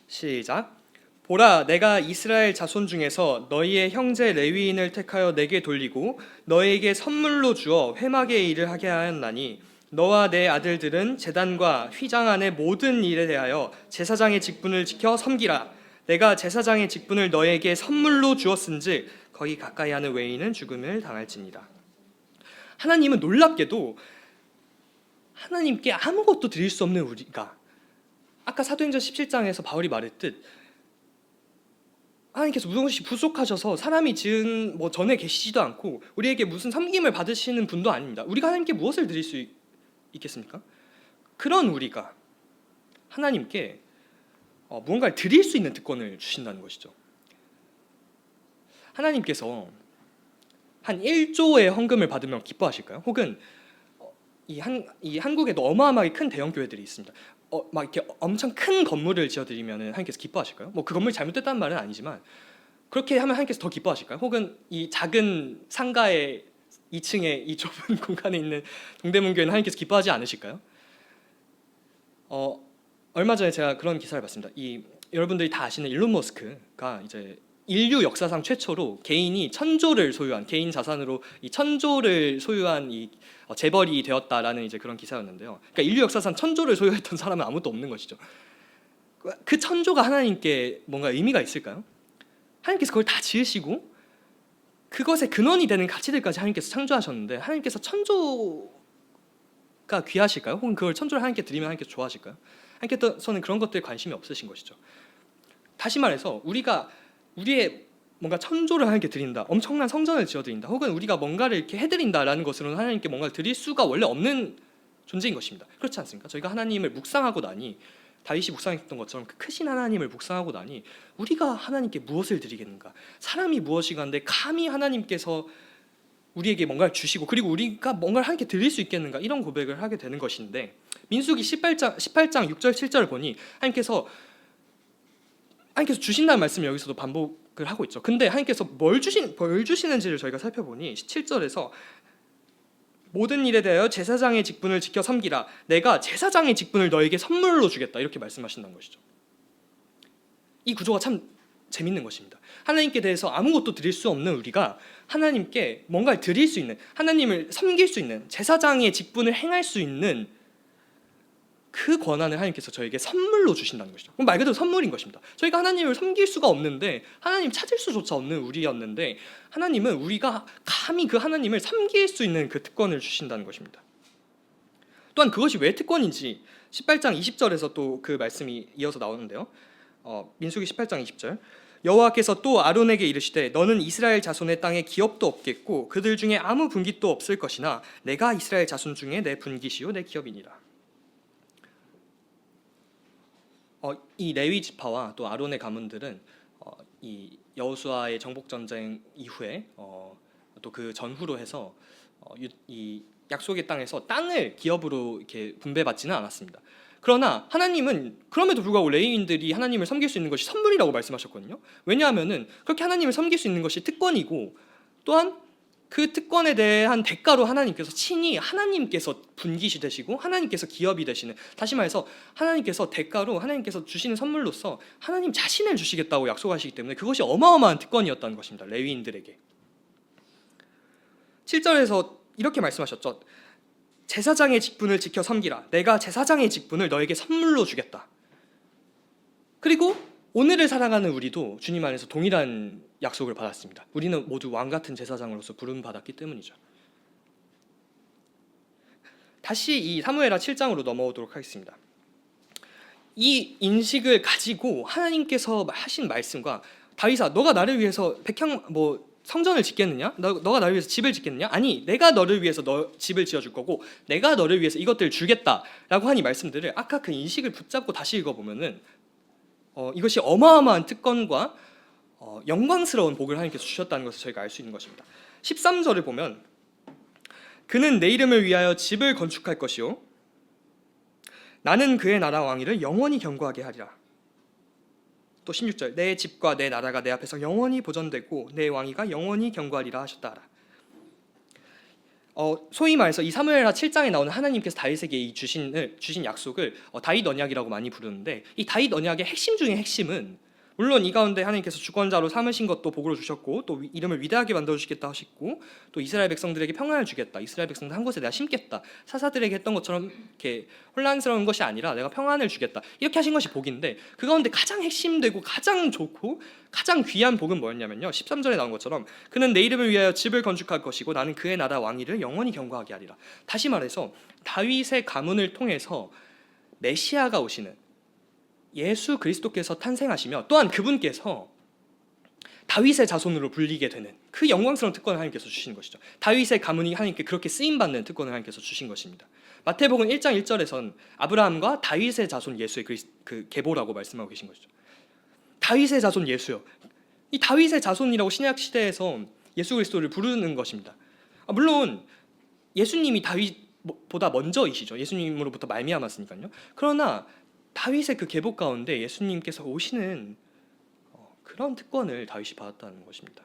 시작. 보라, 내가 이스라엘 자손 중에서 너희의 형제 레위인을 택하여 내게 돌리고 너희에게 선물로 주어 회막의 일을 하게 하였나니 너와 내 아들들은 제단과 휘장 안의 모든 일에 대하여 제사장의 직분을 지켜 섬기라. 내가 제사장의 직분을 너희에게 선물로 주었은즉 거기 가까이 하는 외인은 죽음을 당할지니라. 하나님은 놀랍게도 하나님께 아무것도 드릴 수 없는 우리가, 아까 사도행전 17장에서 바울이 말했듯 하나님께서 무엇이 부족하셔서 사람이 지은 전에 계시지도 않고 우리에게 무슨 섬김을 받으시는 분도 아닙니다. 우리가 하나님께 무엇을 드릴 수 있겠습니까? 그런 우리가 하나님께 무언가를 드릴 수 있는 특권을 주신다는 것이죠. 하나님께서 한 1조의 헌금을 받으면 기뻐하실까요? 혹은 이 한국에도 어마어마하게 큰 대형 교회들이 있습니다. 막 이렇게 엄청 큰 건물을 지어드리면 하나님께서 기뻐하실까요? 그 건물이 잘못됐다는 말은 아니지만 그렇게 하면 하나님께서 더 기뻐하실까요? 혹은 이 작은 상가의 2층에 이 좁은 공간에 있는 동대문 교회는 하나님께서 기뻐하지 않으실까요? 얼마 전에 제가 그런 기사를 봤습니다. 여러분들이 다 아시는 일론 머스크가 이제 인류 역사상 최초로 개인이 1000조를 소유한, 개인 자산으로 이 1000조를 소유한 재벌이 되었다라는 이제 그런 기사였는데요. 그러니까 인류 역사상 1000조를 소유했던 사람은 아무도 없는 것이죠. 그 1000조가 하나님께 뭔가 의미가 있을까요? 하나님께서 그걸 다 지으시고 그것의 근원이 되는 가치들까지 하나님께서 창조하셨는데 하나님께서 1000조가 귀하실까요? 혹은 그걸 1000조를 하나님께 드리면 하나님께서 좋아하실까요? 하나님께서는 그런 것들에 관심이 없으신 것이죠. 다시 말해서 우리의 뭔가 1000조를 하나님께 드린다, 엄청난 성전을 지어드린다, 혹은 우리가 뭔가를 이렇게 해드린다라는 것으로는 하나님께 뭔가를 드릴 수가 원래 없는 존재인 것입니다. 그렇지 않습니까? 저희가 하나님을 묵상하고 나니, 다윗이 묵상했던 것처럼 그 크신 하나님을 묵상하고 나니 우리가 하나님께 무엇을 드리겠는가? 사람이 무엇이간데 감히 하나님께서 우리에게 뭔가를 주시고 그리고 우리가 뭔가를 하나님께 드릴 수 있겠는가? 이런 고백을 하게 되는 것인데, 민수기 18장 6절 7절을 보니 하나님께서 주신다는 말씀을 여기서도 반복을 하고 있죠. 근데 하나님께서 뭘 주시는지를 저희가 살펴보니 7절에서 모든 일에 대하여 제사장의 직분을 지켜 섬기라. 내가 제사장의 직분을 너에게 선물로 주겠다. 이렇게 말씀하신다는 것이죠. 이 구조가 참 재밌는 것입니다. 하나님께 대해서 아무것도 드릴 수 없는 우리가 하나님께 뭔가를 드릴 수 있는, 하나님을 섬길 수 있는, 제사장의 직분을 행할 수 있는 그 권한을 하나님께서 저에게 선물로 주신다는 것이죠. 그럼 말 그대로 선물인 것입니다. 저희가 하나님을 섬길 수가 없는데, 하나님 찾을 수조차 없는 우리였는데 하나님은 우리가 감히 그 하나님을 섬길 수 있는 그 특권을 주신다는 것입니다. 또한 그것이 왜 특권인지 18장 20절에서 또 그 말씀이 이어서 나오는데요. 민수기 18장 20절, 여호와께서 또 아론에게 이르시되 너는 이스라엘 자손의 땅에 기업도 없겠고 그들 중에 아무 분깃도 없을 것이나 내가 이스라엘 자손 중에 내 분깃이요 내 기업이니라. 이 레위 지파와 또 아론의 가문들은 이 여호수아의 정복 전쟁 이후에 또 그 전후로 해서 이 약속의 땅에서 땅을 기업으로 이렇게 분배받지는 않았습니다. 그러나 하나님은 그럼에도 불구하고 레위인들이 하나님을 섬길 수 있는 것이 선물이라고 말씀하셨거든요. 왜냐하면은 그렇게 하나님을 섬길 수 있는 것이 특권이고, 또한 그 특권에 대한 대가로 하나님께서 친히 하나님께서 분깃이 되시고 하나님께서 기업이 되시는, 다시 말해서 하나님께서 대가로 하나님께서 주시는 선물로서 하나님 자신을 주시겠다고 약속하시기 때문에 그것이 어마어마한 특권이었다는 것입니다. 레위인들에게. 7절에서 이렇게 말씀하셨죠. 제사장의 직분을 지켜 섬기라. 내가 제사장의 직분을 너에게 선물로 주겠다. 그리고 오늘을 살아가는 우리도 주님 안에서 동일한 약속을 받았습니다. 우리는 모두 왕같은 제사장으로서 부름받았기 때문이죠. 다시 이 사무엘하 7장으로 넘어오도록 하겠습니다. 이 인식을 가지고 하나님께서 하신 말씀과, 다윗아 너가 나를 위해서 성전을 짓겠느냐? 너가 나를 위해서 집을 짓겠느냐? 아니, 내가 너를 위해서 집을 지어줄 거고 내가 너를 위해서 이것들을 주겠다라고 한 이 말씀들을 아까 그 인식을 붙잡고 다시 읽어보면은 이것이 어마어마한 특권과 영광스러운 복을 하나님께서 주셨다는 것을 저희가 알 수 있는 것입니다. 13절을 보면 그는 내 이름을 위하여 집을 건축할 것이요 나는 그의 나라 왕위를 영원히 견고하게 하리라. 또 16절 내 집과 내 나라가 내 앞에서 영원히 보존되고 내 왕위가 영원히 견고하리라 하셨다. 소위 말해서 이 사무엘하 7장에 나오는 하나님께서 다윗에게 이 주신 약속을 다윗 언약이라고 많이 부르는데, 이 다윗 언약의 핵심 중의 핵심은 물론 이 가운데 하나님께서 주권자로 삼으신 것도 복으로 주셨고 또 이름을 위대하게 만들어 주겠다 하셨고 또 이스라엘 백성들에게 평안을 주겠다, 이스라엘 백성들 한 곳에 내가 심겠다, 사사들에게 했던 것처럼 이렇게 혼란스러운 것이 아니라 내가 평안을 주겠다, 이렇게 하신 것이 복인데, 그 가운데 가장 핵심되고 가장 좋고 가장 귀한 복은 뭐였냐면요, 13절에 나온 것처럼 그는 내 이름을 위하여 집을 건축할 것이고 나는 그의 나라 왕위를 영원히 견고하게 하리라. 다시 말해서 다윗의 가문을 통해서 메시아가 오시는 예수 그리스도께서 탄생하시며 또한 그분께서 다윗의 자손으로 불리게 되는 그 영광스러운 특권을 하나님께서 주시는 것이죠. 다윗의 가문이 하나님께 그렇게 쓰임받는 특권을 하나님께서 주신 것입니다. 마태복음 1장 1절에선 아브라함과 다윗의 자손 예수의 그 계보라고 말씀하고 계신 것이죠. 다윗의 자손 예수요. 이 다윗의 자손이라고 신약 시대에서 예수 그리스도를 부르는 것입니다. 물론 예수님이 다윗보다 먼저이시죠. 예수님으로부터 말미암았으니까요. 그러나 다윗의 그 계보 가운데 예수님께서 오시는 그런 특권을 다윗이 받았다는 것입니다.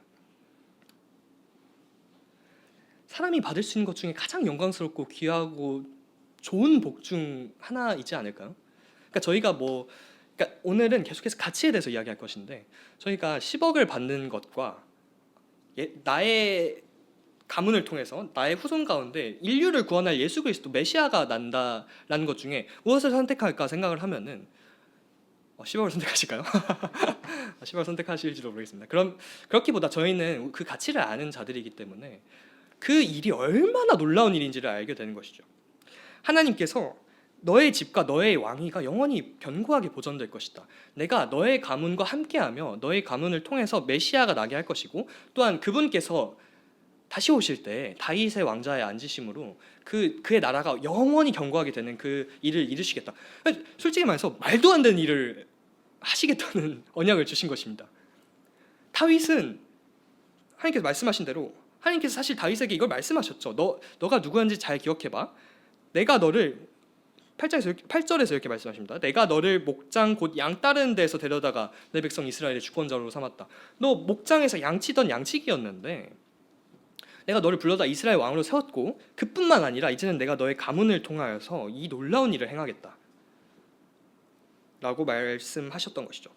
사람이 받을 수 있는 것 중에 가장 영광스럽고 귀하고 좋은 복 중 하나이지 않을까요? 그러니까 저희가 그러니까 오늘은 계속해서 가치에 대해서 이야기할 것인데, 저희가 10억을 받는 것과 나의 가문을 통해서 나의 후손 가운데 인류를 구원할 예수 그리스도 메시아가 난다라는 것 중에 무엇을 선택할까 생각을 하면은 10억을 선택하실까요? 10억을 선택하실지도 모르겠습니다. 그렇기보다 저희는 그 가치를 아는 자들이기 때문에 그 일이 얼마나 놀라운 일인지를 알게 되는 것이죠. 하나님께서 너의 집과 너의 왕위가 영원히 견고하게 보존될 것이다. 내가 너의 가문과 함께하며 너의 가문을 통해서 메시아가 나게 할 것이고 또한 그분께서 다시 오실 때 다윗의 왕자에 앉으심으로 그의 나라가 영원히 견고하게 되는 그 일을 이루시겠다. 솔직히 말해서 말도 안 되는 일을 하시겠다는 언약을 주신 것입니다. 다윗은 하나님께서 말씀하신 대로 하나님께서 사실 다윗에게 이걸 말씀하셨죠. 너가 누구인지 잘 기억해봐. 내가 너를 8절에서 이렇게 말씀하십니다. 내가 너를 목장 곧 양 따르는 데에서 데려다가 내 백성 이스라엘의 주권자로 삼았다. 너 목장에서 양치던 양치기였는데 내가 너를 불러다 이스라엘 왕으로 세웠고 그뿐만 아니라 이제는 내가 너의 가문을 통하여서 이 놀라운 일을 행하겠다 라고 말씀하셨던 것이죠.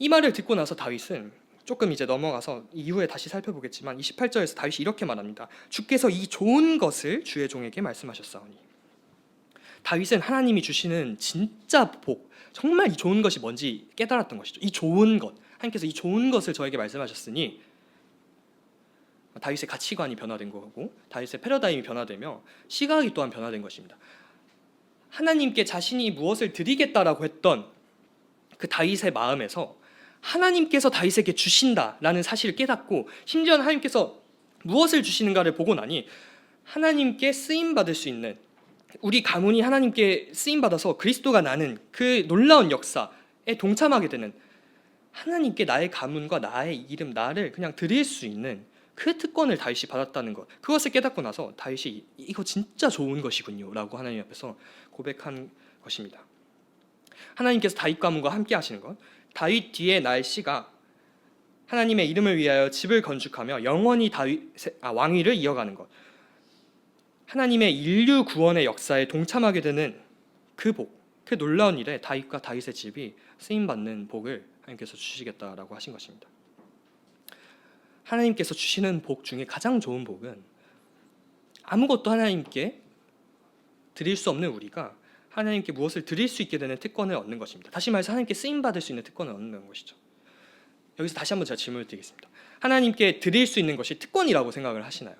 이 말을 듣고 나서 다윗은 조금 이제 넘어가서 이후에 다시 살펴보겠지만 28절에서 다윗이 이렇게 말합니다. 주께서 이 좋은 것을 주의 종에게 말씀하셨사오니. 다윗은 하나님이 주시는 진짜 복, 정말 이 좋은 것이 뭔지 깨달았던 것이죠. 이 좋은 것, 하나님께서 이 좋은 것을 저에게 말씀하셨으니 다윗의 가치관이 변화된 거고 다윗의 패러다임이 변화되며 시각이 또한 변화된 것입니다. 하나님께 자신이 무엇을 드리겠다라고 했던 그 다윗의 마음에서 하나님께서 다윗에게 주신다라는 사실을 깨닫고 심지어 하나님께서 무엇을 주시는가를 보고 나니 하나님께 쓰임받을 수 있는 우리 가문이 하나님께 쓰임 받아서 그리스도가 나는 그 놀라운 역사에 동참하게 되는, 하나님께 나의 가문과 나의 이름, 나를 그냥 드릴 수 있는 그 특권을 다윗이 받았다는 것, 그것을 깨닫고 나서 다윗이 이거 진짜 좋은 것이군요 라고 하나님 앞에서 고백한 것입니다. 하나님께서 다윗 가문과 함께 하시는 것, 다윗 뒤에 나의 씨가 하나님의 이름을 위하여 집을 건축하며 영원히 왕위를 이어가는 것, 하나님의 인류 구원의 역사에 동참하게 되는 그 복, 그 놀라운 일에 다윗과 다윗의 집이 쓰임받는 복을 하나님께서 주시겠다라고 하신 것입니다. 하나님께서 주시는 복 중에 가장 좋은 복은 아무것도 하나님께 드릴 수 없는 우리가 하나님께 무엇을 드릴 수 있게 되는 특권을 얻는 것입니다. 다시 말해서 하나님께 쓰임받을 수 있는 특권을 얻는 것이죠. 여기서 다시 한번 제가 질문을 드리겠습니다. 하나님께 드릴 수 있는 것이 특권이라고 생각을 하시나요?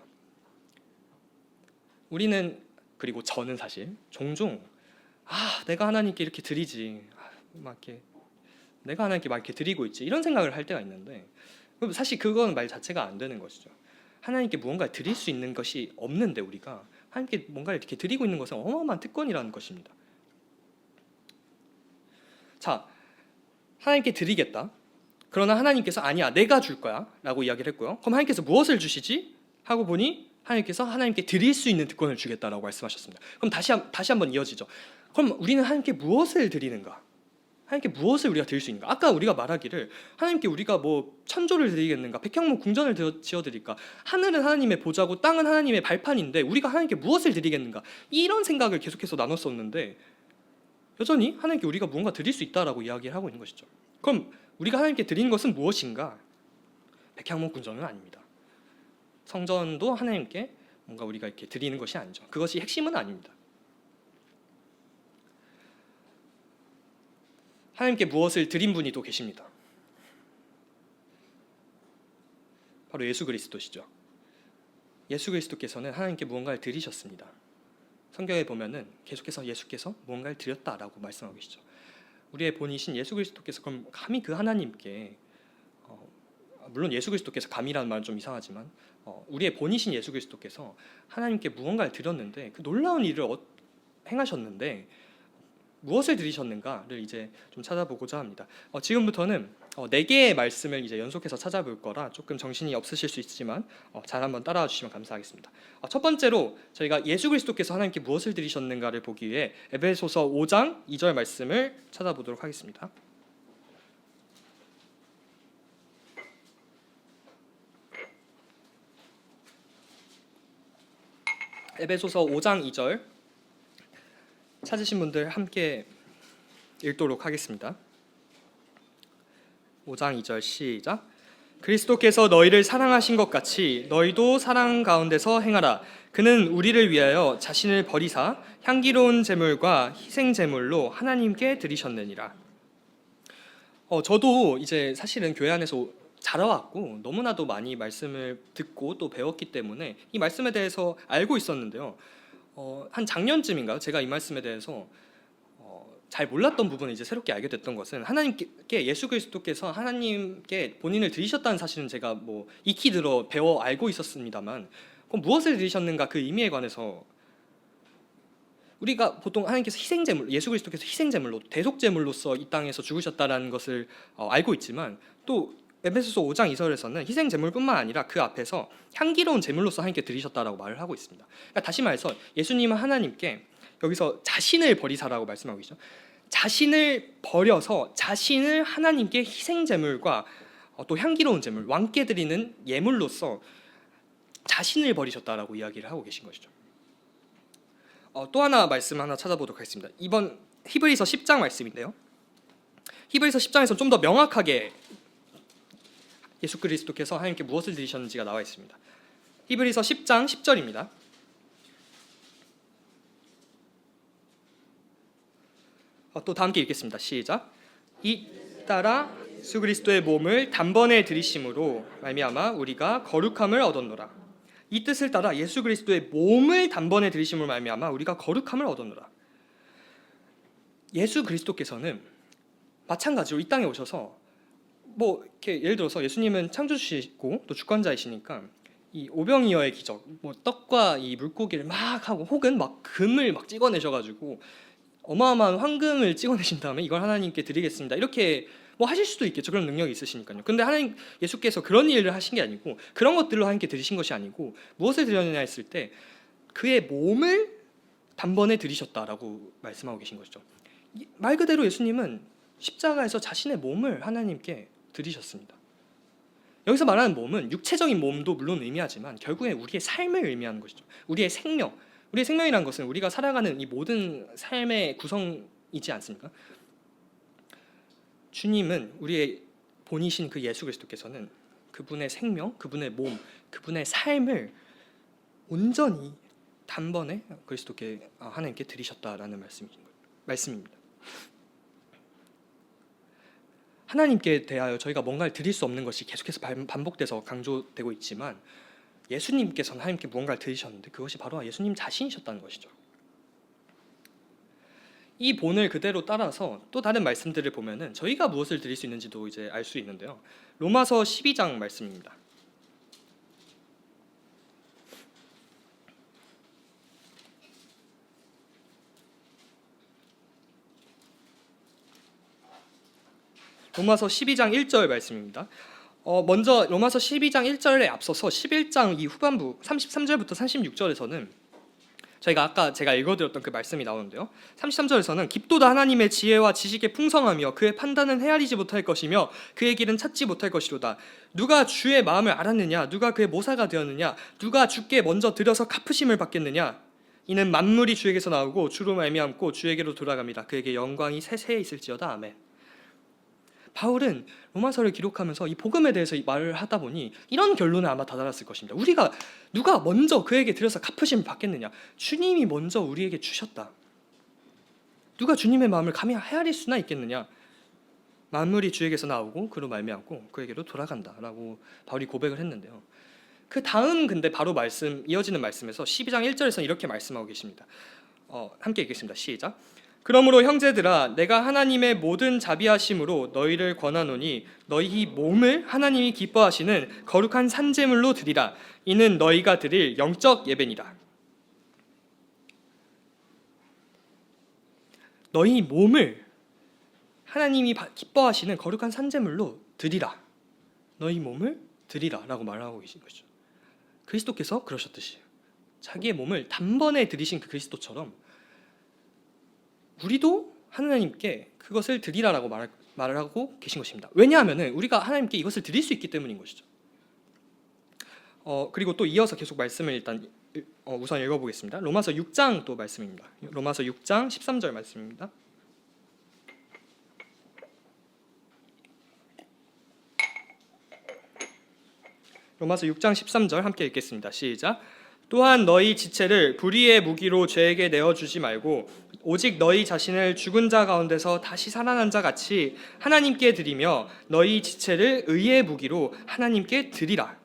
우리는, 그리고 저는 사실 종종 내가 하나님께 이렇게 드리지, 내가 하나님께 막 이렇게 드리고 있지, 이런 생각을 할 때가 있는데, 사실 그건 말 자체가 안 되는 것이죠. 하나님께 무언가를 드릴 수 있는 것이 없는데 우리가 하나님께 뭔가를 이렇게 드리고 있는 것은 어마어마한 특권이라는 것입니다. 자, 하나님께 드리겠다. 그러나 하나님께서 아니야, 내가 줄 거야 라고 이야기를 했고요. 그럼 하나님께서 무엇을 주시지? 하고 보니 하나님께서 하나님께 드릴 수 있는 특권을 주겠다라고 말씀하셨습니다. 그럼 다시 한번 이어지죠. 그럼 우리는 하나님께 무엇을 드리는가? 하나님께 무엇을 우리가 드릴 수 있는가? 아까 우리가 말하기를 하나님께 우리가 뭐 천조를 드리겠는가, 백향목 궁전을 지어드릴까, 하늘은 하나님의 보좌고 땅은 하나님의 발판인데 우리가 하나님께 무엇을 드리겠는가, 이런 생각을 계속해서 나눴었는데 여전히 하나님께 우리가 무언가 드릴 수 있다라고 이야기를 하고 있는 것이죠. 그럼 우리가 하나님께 드리는 것은 무엇인가? 백향목 궁전은 아닙니다. 성전도 하나님께 뭔가 우리가 이렇게 드리는 것이 아니죠. 그것이 핵심은 아닙니다. 하나님께 무엇을 드린 분이 또 계십니다. 바로 예수 그리스도시죠. 예수 그리스도께서는 하나님께 무언가를 드리셨습니다. 성경에 보면은 계속해서 예수께서 무언가를 드렸다라고 말씀하고 계시죠. 우리의 본이신 예수 그리스도께서 그럼 감히 그 하나님께, 물론 예수 그리스도께서 감히라는 말은 좀 이상하지만 우리의 본이신 예수 그리스도께서 하나님께 무언가를 드렸는데 그 놀라운 일을 행하셨는데 무엇을 드리셨는가를 이제 좀 찾아보고자 합니다. 지금부터는 4개의 말씀을 이제 연속해서 찾아볼 거라 조금 정신이 없으실 수 있지만 잘 한번 따라와 주시면 감사하겠습니다. 첫 번째로 저희가 예수 그리스도께서 하나님께 무엇을 드리셨는가를 보기 위해 에베소서 5장 2절 말씀을 찾아보도록 하겠습니다. 에베소서 5장 2절 찾으신 분들 함께 읽도록 하겠습니다. 5장 2절 시작. 그리스도께서 너희를 사랑하신 것 같이 너희도 사랑 가운데서 행하라. 그는 우리를 위하여 자신을 버리사 향기로운 제물과 희생 제물로 하나님께 드리셨느니라. 저도 이제 사실은 교회 안에서 자라왔고 너무나도 많이 말씀을 듣고 또 배웠기 때문에 이 말씀에 대해서 알고 있었는데요. 한 작년쯤인가요? 제가 이 말씀에 대해서 잘 몰랐던 부분을 이제 새롭게 알게 됐던 것은, 하나님께 예수 그리스도께서 하나님께 본인을 드리셨다는 사실은 제가 뭐 익히 들어 배워 알고 있었습니다만, 그럼 무엇을 드리셨는가 그 의미에 관해서 우리가 보통 하나님께서 희생제물, 예수 그리스도께서 희생제물로 대속제물로서 이 땅에서 죽으셨다라는 것을 알고 있지만, 또 에베소서 5장 2절에서는 희생제물뿐만 아니라 그 앞에서 향기로운 제물로서 하나님께 드리셨다라고 말을 하고 있습니다. 그러니까 다시 말해서 예수님은 하나님께 여기서 자신을 버리사라고 말씀하고 계시죠. 자신을 버려서 자신을 하나님께 희생제물과 또 향기로운 제물, 왕께 드리는 예물로서 자신을 버리셨다라고 이야기를 하고 계신 것이죠. 또 하나 말씀 하나 찾아보도록 하겠습니다. 이번 히브리서 10장 말씀인데요. 히브리서 10장에서 좀 더 명확하게 예수 그리스도께서 하나님께 무엇을 드리셨는지가 나와 있습니다. 히브리서 10장 10절입니다. 또 다 함께 읽겠습니다. 시작. 이 따라 예수 그리스도의 몸을 단번에 드리심으로 말미암아 우리가 거룩함을 얻었노라. 이 뜻을 따라 예수 그리스도의 몸을 단번에 드리심으로 말미암아 우리가 거룩함을 얻었노라. 예수 그리스도께서는 마찬가지로 이 땅에 오셔서 뭐 이렇게 예를 들어서 예수님은 창조주시고 또 주권자이시니까 이 오병이어의 기적, 뭐 떡과 이 물고기를 막 하고 혹은 막 금을 막 찍어내셔가지고 어마어마한 황금을 찍어내신 다음에 이걸 하나님께 드리겠습니다. 이렇게 뭐 하실 수도 있겠죠. 그런 능력이 있으시니까요. 근데 하나님 예수께서 그런 일을 하신 게 아니고 그런 것들로 하나님께 드리신 것이 아니고 무엇을 드렸느냐 했을 때 그의 몸을 단번에 드리셨다라고 말씀하고 계신 것이죠. 말 그대로 예수님은 십자가에서 자신의 몸을 하나님께 드리셨습니다. 여기서 말하는 몸은 육체적인 몸도 물론 의미하지만 결국에 우리의 삶을 의미하는 것이죠. 우리의 생명. 우리의 생명이라는 것은 우리가 살아가는 이 모든 삶의 구성이지 않습니까? 주님은 우리의 본이신 그 예수 그리스도께서는 그분의 생명, 그분의 몸, 그분의 삶을 온전히 단번에 그리스도께 하나님께 드리셨다라는 말씀입니다. 하나님께 대하여 저희가 뭔가를 드릴 수 없는 것이 계속해서 반복돼서 강조되고 있지만 예수님께서는 하나님께 무언가를 드리셨는데 그것이 바로 예수님 자신이셨다는 것이죠. 이 본을 그대로 따라서 또 다른 말씀들을 보면은 저희가 무엇을 드릴 수 있는지도 이제 알 수 있는데요. 로마서 12장 말씀입니다. 로마서 12장 1절 말씀입니다. 먼저 로마서 12장 1절에 앞서서 11장 이 후반부 33절부터 36절에서는 저희가 아까 제가 읽어드렸던 그 말씀이 나오는데요. 33절에서는 깊도다 하나님의 지혜와 지식의 풍성하며 그의 판단은 헤아리지 못할 것이며 그의 길은 찾지 못할 것이로다. 누가 주의 마음을 알았느냐? 누가 그의 모사가 되었느냐? 누가 주께 먼저 들여서 갚으심을 받겠느냐? 이는 만물이 주에게서 나오고 주로 말미암고 주에게로 돌아갑니다. 그에게 영광이 세세에 있을지어다. 아멘. 바울은 로마서를 기록하면서 이 복음에 대해서 말을 하다 보니 이런 결론에 아마 다다랐을 것입니다. 우리가 누가 먼저 그에게 들여서 갚으심을 받겠느냐? 주님이 먼저 우리에게 주셨다. 누가 주님의 마음을 감히 헤아릴 수나 있겠느냐? 만물이 주에게서 나오고 그로 말미암고 그에게로 돌아간다라고 바울이 고백을 했는데요. 그 다음 근데 바로 이어지는 말씀에서 12장 1절에서 이렇게 말씀하고 계십니다. 함께 읽겠습니다. 시작. 그러므로 형제들아 내가 하나님의 모든 자비하심으로 너희를 권하노니 너희 몸을 하나님이 기뻐하시는 거룩한 산제물로 드리라. 이는 너희가 드릴 영적 예배니라. 너희 몸을 하나님이 기뻐하시는 거룩한 산제물로 드리라. 너희 몸을 드리라 라고 말하고 계신 거죠. 그리스도께서 그러셨듯이 자기의 몸을 단번에 드리신 그 그리스도처럼 우리도 하나님께 그것을 드리라라고 말을 하고 계신 것입니다. 왜냐하면 우리가 하나님께 이것을 드릴 수 있기 때문인 것이죠. 그리고 또 이어서 계속 말씀을 일단 우선 읽어보겠습니다. 로마서 6장 또 말씀입니다. 로마서 6장 13절 말씀입니다. 로마서 6장 13절 함께 읽겠습니다. 시작. 또한 너희 지체를 불의의 무기로 죄에게 내어주지 말고 오직 너희 자신을 죽은 자 가운데서 다시 살아난 자 같이 하나님께 드리며 너희 지체를 의의 무기로 하나님께 드리라.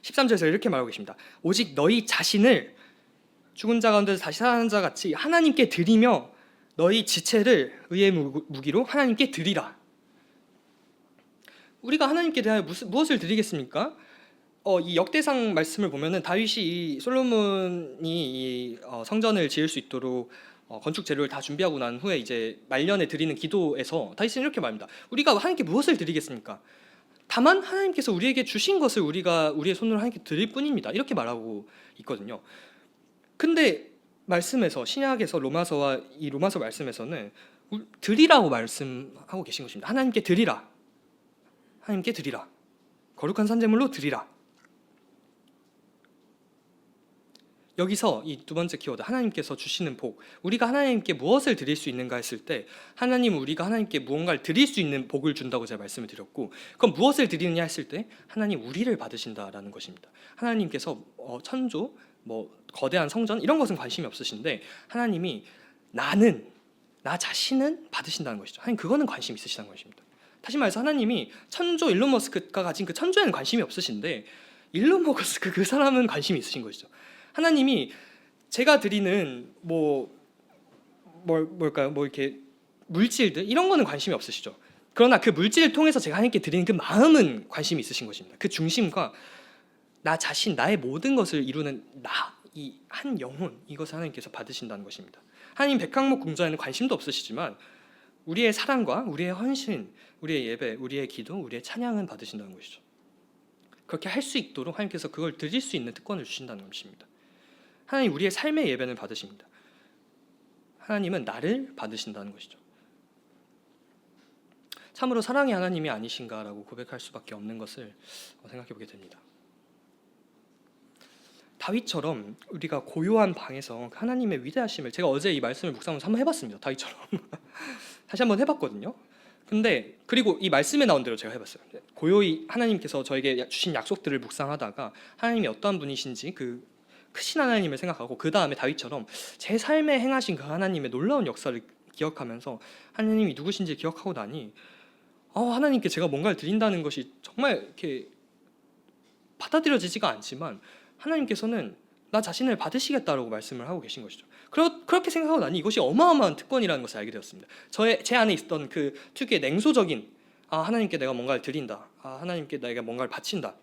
13절에서 이렇게 말하고 계십니다. 오직 너희 자신을 죽은 자 가운데서 다시 살아난 자 같이 하나님께 드리며 너희 지체를 의의 무기로 하나님께 드리라. 우리가 하나님께 대하여 무엇을 드리겠습니까? 이 역대상 말씀을 보면은 다윗이 솔로몬이 이 성전을 지을 수 있도록 건축 재료를 다 준비하고 난 후에 이제 말년에 드리는 기도에서 다윗은 이렇게 말합니다. 우리가 하나님께 무엇을 드리겠습니까? 다만 하나님께서 우리에게 주신 것을 우리가 우리의 손으로 하나님께 드릴 뿐입니다. 이렇게 말하고 있거든요. 근데 말씀에서 신약에서 로마서 말씀에서는 드리라고 말씀하고 계신 것입니다. 하나님께 드리라. 하나님께 드리라. 거룩한 산제물로 드리라. 여기서 이 두 번째 키워드 하나님께서 주시는 복, 우리가 하나님께 무엇을 드릴 수 있는가 했을 때 하나님은 우리가 하나님께 무언가를 드릴 수 있는 복을 준다고 제가 말씀을 드렸고, 그럼 무엇을 드리느냐 했을 때 하나님 우리를 받으신다라는 것입니다. 하나님께서 천조, 거대한 성전 이런 것은 관심이 없으신데 하나님이 나 자신은 받으신다는 것이죠. 하나님 그거는 관심 있으시다는 것입니다. 다시 말해서 하나님이 천조 일론 머스크가 가진 그 천조에는 관심이 없으신데 일론 머스크 그 사람은 관심이 있으신 것이죠. 하나님이 제가 드리는 뭘까요? 이렇게 물질들 이런 거는 관심이 없으시죠. 그러나 그 물질을 통해서 제가 하나님께 드리는 그 마음은 관심이 있으신 것입니다. 그 중심과 나 자신, 나의 모든 것을 이루는 나, 이 한 영혼, 이것을 하나님께서 받으신다는 것입니다. 하나님 백항목 궁전에는 관심도 없으시지만 우리의 사랑과 우리의 헌신, 우리의 예배, 우리의 기도, 우리의 찬양은 받으신다는 것이죠. 그렇게 할 수 있도록 하나님께서 그걸 드릴 수 있는 특권을 주신다는 것입니다. 하나님 우리의 삶의 예배는 받으십니다. 하나님은 나를 받으신다는 것이죠. 참으로 사랑의 하나님이 아니신가라고 고백할 수밖에 없는 것을 생각해 보게 됩니다. 다윗처럼 우리가 고요한 방에서 하나님의 위대하심을, 제가 어제 이 말씀을 묵상하면서 한번 해봤습니다. 다윗처럼 다시 한번 해봤거든요. 근데 그리고 이 말씀에 나온 대로 제가 해봤어요. 고요히 하나님께서 저에게 주신 약속들을 묵상하다가 하나님이 어떠한 분이신지 그 크신 하나님을 생각하고 그 다음에 다윗처럼 제 삶에 행하신 그 하나님의 놀라운 역사를 기억하면서 하나님이 누구신지 기억하고 나니 하나님께 제가 뭔가를 드린다는 것이 정말 이렇게 받아들여지지가 않지만 하나님께서는 나 자신을 받으시겠다라고 말씀을 하고 계신 것이죠. 그렇게 생각하고 나니 이것이 어마어마한 특권이라는 것을 알게 되었습니다. 제 안에 있던 그 특유의 냉소적인 하나님께 내가 뭔가를 드린다, 하나님께 내가 뭔가를 바친다,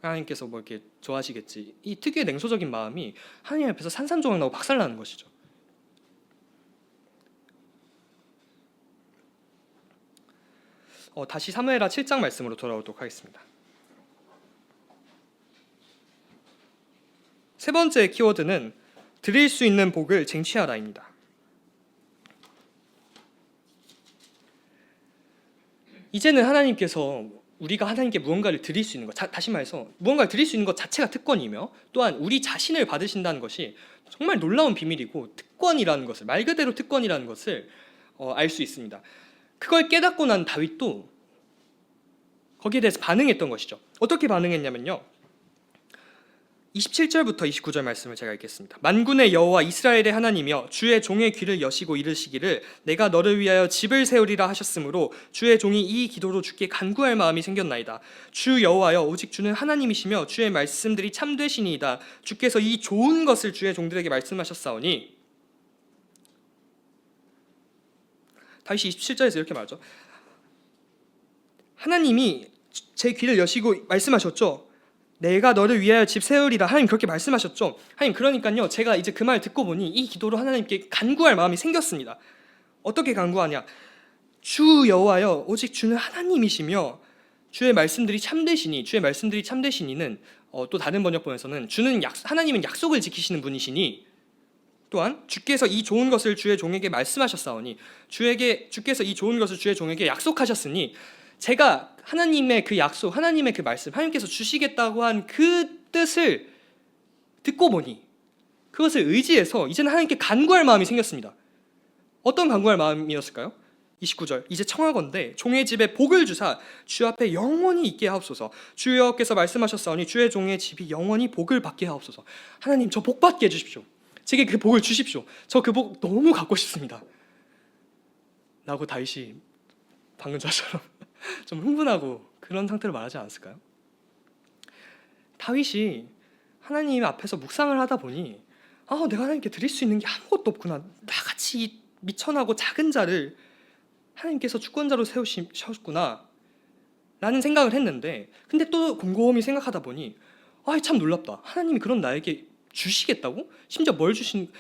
하나님께서 뭐 이렇게 좋아하시겠지, 이 특유의 냉소적인 마음이 하나님 앞에서 산산조각나고 박살나는 것이죠. 다시 사무엘하 7장 말씀으로 돌아오도록 하겠습니다. 세 번째 키워드는 드릴 수 있는 복을 쟁취하라입니다. 이제는 하나님께서 우리가 하나님께 무언가를 드릴 수 있는 것, 다시 말해서 무언가를 드릴 수 있는 것 자체가 특권이며 또한 우리 자신을 받으신다는 것이 정말 놀라운 비밀이고 특권이라는 것을, 말 그대로 특권이라는 것을 알 수 있습니다. 그걸 깨닫고 난 다윗도 거기에 대해서 반응했던 것이죠. 어떻게 반응했냐면요, 27절부터 29절 말씀을 제가 읽겠습니다. 만군의 여호와 이스라엘의 하나님이여 주의 종의 귀를 여시고 이르시기를 내가 너를 위하여 집을 세우리라 하셨으므로 주의 종이 이 기도로 주께 간구할 마음이 생겼나이다. 주 여호와여 오직 주는 하나님이시며 주의 말씀들이 참되시니이다. 주께서 이 좋은 것을 주의 종들에게 말씀하셨사오니. 다윗이 27절에서 이렇게 말하죠. 하나님이 제 귀를 여시고 말씀하셨죠. 내가 너를 위하여 집 세우리라. 하나님 그렇게 말씀하셨죠. 하나님 그러니까요, 제가 이제 그 말 듣고 보니 이 기도로 하나님께 간구할 마음이 생겼습니다. 어떻게 간구하냐? 주 여호와여 오직 주는 하나님이시며 주의 말씀들이 참되시니. 주의 말씀들이 참되시니는 또 다른 번역본에서는 하나님은 약속을 지키시는 분이시니, 또한 주께서 이 좋은 것을 주의 종에게 말씀하셨사오니. 주께서 이 좋은 것을 주의 종에게 약속하셨으니 제가 하나님의 그 약속, 하나님의 그 말씀, 하나님께서 주시겠다고 한 그 뜻을 듣고 보니 그것을 의지해서 이제는 하나님께 간구할 마음이 생겼습니다. 어떤 간구할 마음이었을까요? 29절 이제 청하건대 종의 집에 복을 주사 주 앞에 영원히 있게 하옵소서. 주 여호와께서 말씀하셨사오니 주의 종의 집이 영원히 복을 받게 하옵소서. 하나님 저 복 받게 해주십시오. 제게 그 복을 주십시오. 저 그 복 너무 갖고 싶습니다 라고 다윗이 방금 저처럼 좀 흥분하고 그런 상태로 말하지 않았을까요? 다윗이 하나님 앞에서 묵상을 하다 보니 내가 하나님께 드릴 수 있는 게 아무것도 없구나. 나같이 이 미천하고 작은 자를 하나님께서 주권자로 세우셨구나 라는 생각을 했는데, 근데 또 곰곰이 생각하다 보니 참 놀랍다. 하나님이 그런 나에게 주시겠다고? 심지어 뭘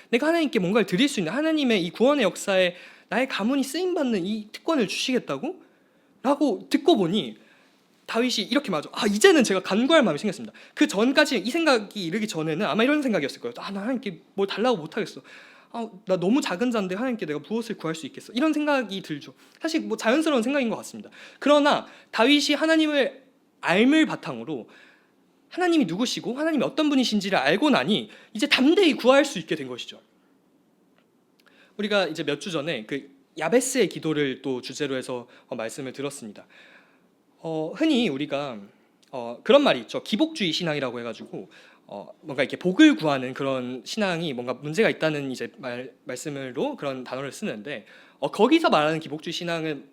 내가 하나님께 뭔가를 드릴 수 있는 하나님의 이 구원의 역사에 나의 가문이 쓰임받는 이 특권을 주시겠다고? 라고 듣고 보니 다윗이 이렇게 말하죠. 이제는 제가 간구할 마음이 생겼습니다. 그 전까지 이 생각이 이르기 전에는 아마 이런 생각이었을 거예요. 나 하나님께 뭘 달라고 못하겠어. 나 너무 작은 자인데 하나님께 내가 무엇을 구할 수 있겠어. 이런 생각이 들죠. 사실 뭐 자연스러운 생각인 것 같습니다. 그러나 다윗이 하나님을 알물 바탕으로 하나님이 누구시고 하나님이 어떤 분이신지를 알고 나니 이제 담대히 구할 수 있게 된 것이죠. 우리가 이제 몇 주 전에 그 야베스의 기도를 또 주제로 해서 말씀을 들었습니다. 흔히 우리가 그런 말이 있죠. 기복주의 신앙이라고 해가지고 뭔가 이렇게 복을 구하는 그런 신앙이 뭔가 문제가 있다는 이제 말씀으로 그런 단어를 쓰는데, 거기서 말하는 기복주의 신앙은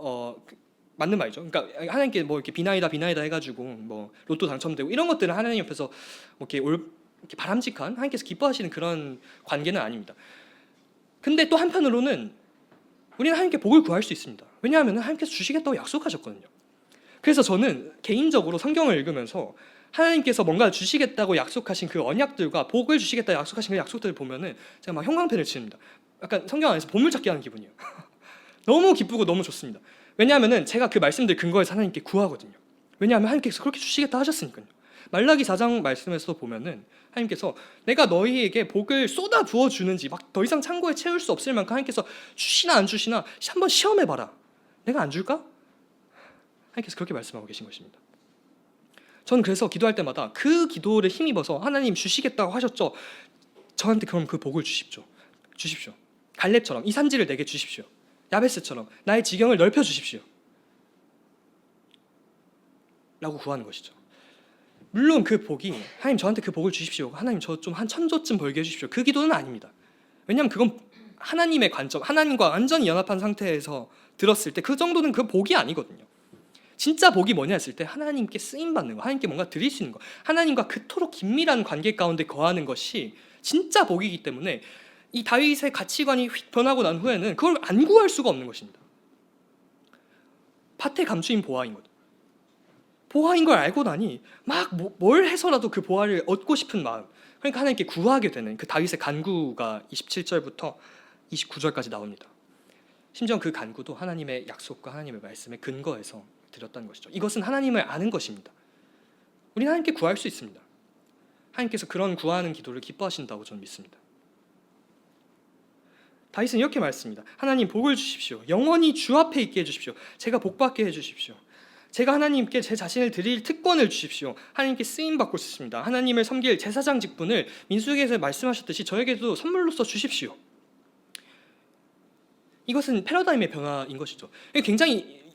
맞는 말이죠. 그러니까 하나님께 뭐 이렇게 비나이다 해가지고 뭐 로또 당첨되고 이런 것들은 하나님 옆에서 뭐 이렇게 바람직한, 하나님께서 기뻐하시는 그런 관계는 아닙니다. 근데 또 한편으로는 우리는 하나님께 복을 구할 수 있습니다. 왜냐하면 하나님께서 주시겠다고 약속하셨거든요. 그래서 저는 개인적으로 성경을 읽으면서 하나님께서 뭔가 주시겠다고 약속하신 그 언약들과 복을 주시겠다 약속하신 그 약속들을 보면은 제가 막 형광펜을 치릅니다. 약간 성경 안에서 보물찾기 하는 기분이에요. 너무 기쁘고 너무 좋습니다. 왜냐하면은 제가 그 말씀들 근거에서 하나님께 구하거든요. 왜냐하면 하나님께서 그렇게 주시겠다 하셨으니까요. 말라기 4장 말씀에서 보면은 하나님께서 내가 너희에게 복을 쏟아 부어 주는지 막 더 이상 창고에 채울 수 없을 만큼 하나님께서 주시나 안 주시나 한번 시험해 봐라. 내가 안 줄까? 하나님께서 그렇게 말씀하고 계신 것입니다. 저는 그래서 기도할 때마다 그 기도를 힘입어서 하나님 주시겠다고 하셨죠. 저한테 그럼 그 복을 주십시오. 주십시오. 갈렙처럼 이 산지를 내게 주십시오. 야베스처럼 나의 지경을 넓혀 주십시오. 라고 구하는 것이죠. 물론 그 복이 하나님 저한테 그 복을 주십시오. 하나님 저 좀 한 1000조쯤 벌게 해주십시오. 그 기도는 아닙니다. 왜냐하면 그건 하나님의 관점, 하나님과 완전히 연합한 상태에서 들었을 때 그 정도는 그 복이 아니거든요. 진짜 복이 뭐냐 했을 때 하나님께 쓰임받는 거, 하나님께 뭔가 드릴 수 있는 거, 하나님과 그토록 긴밀한 관계 가운데 거하는 것이 진짜 복이기 때문에 이 다윗의 가치관이 휙 변하고 난 후에는 그걸 안 구할 수가 없는 것입니다. 밭에 감추인 보화인 거죠. 보화인 걸 알고 나니 막 뭘 해서라도 그 보화를 얻고 싶은 마음, 그러니까 하나님께 구하게 되는 그 다윗의 간구가 27절부터 29절까지 나옵니다. 심지어 그 간구도 하나님의 약속과 하나님의 말씀의 근거에서 드렸다는 것이죠. 이것은 하나님을 아는 것입니다. 우리는 하나님께 구할 수 있습니다. 하나님께서 그런 구하는 기도를 기뻐하신다고 저는 믿습니다. 다윗은 이렇게 말했습니다. 하나님 복을 주십시오. 영원히 주 앞에 있게 해주십시오. 제가 복받게 해주십시오. 제가 하나님께 제 자신을 드릴 특권을 주십시오. 하나님께 쓰임받고 싶습니다. 하나님을 섬길 제사장 직분을 민수기에서 말씀하셨듯이 저에게도 선물로서 주십시오. 이것은 패러다임의 변화인 것이죠. 굉장히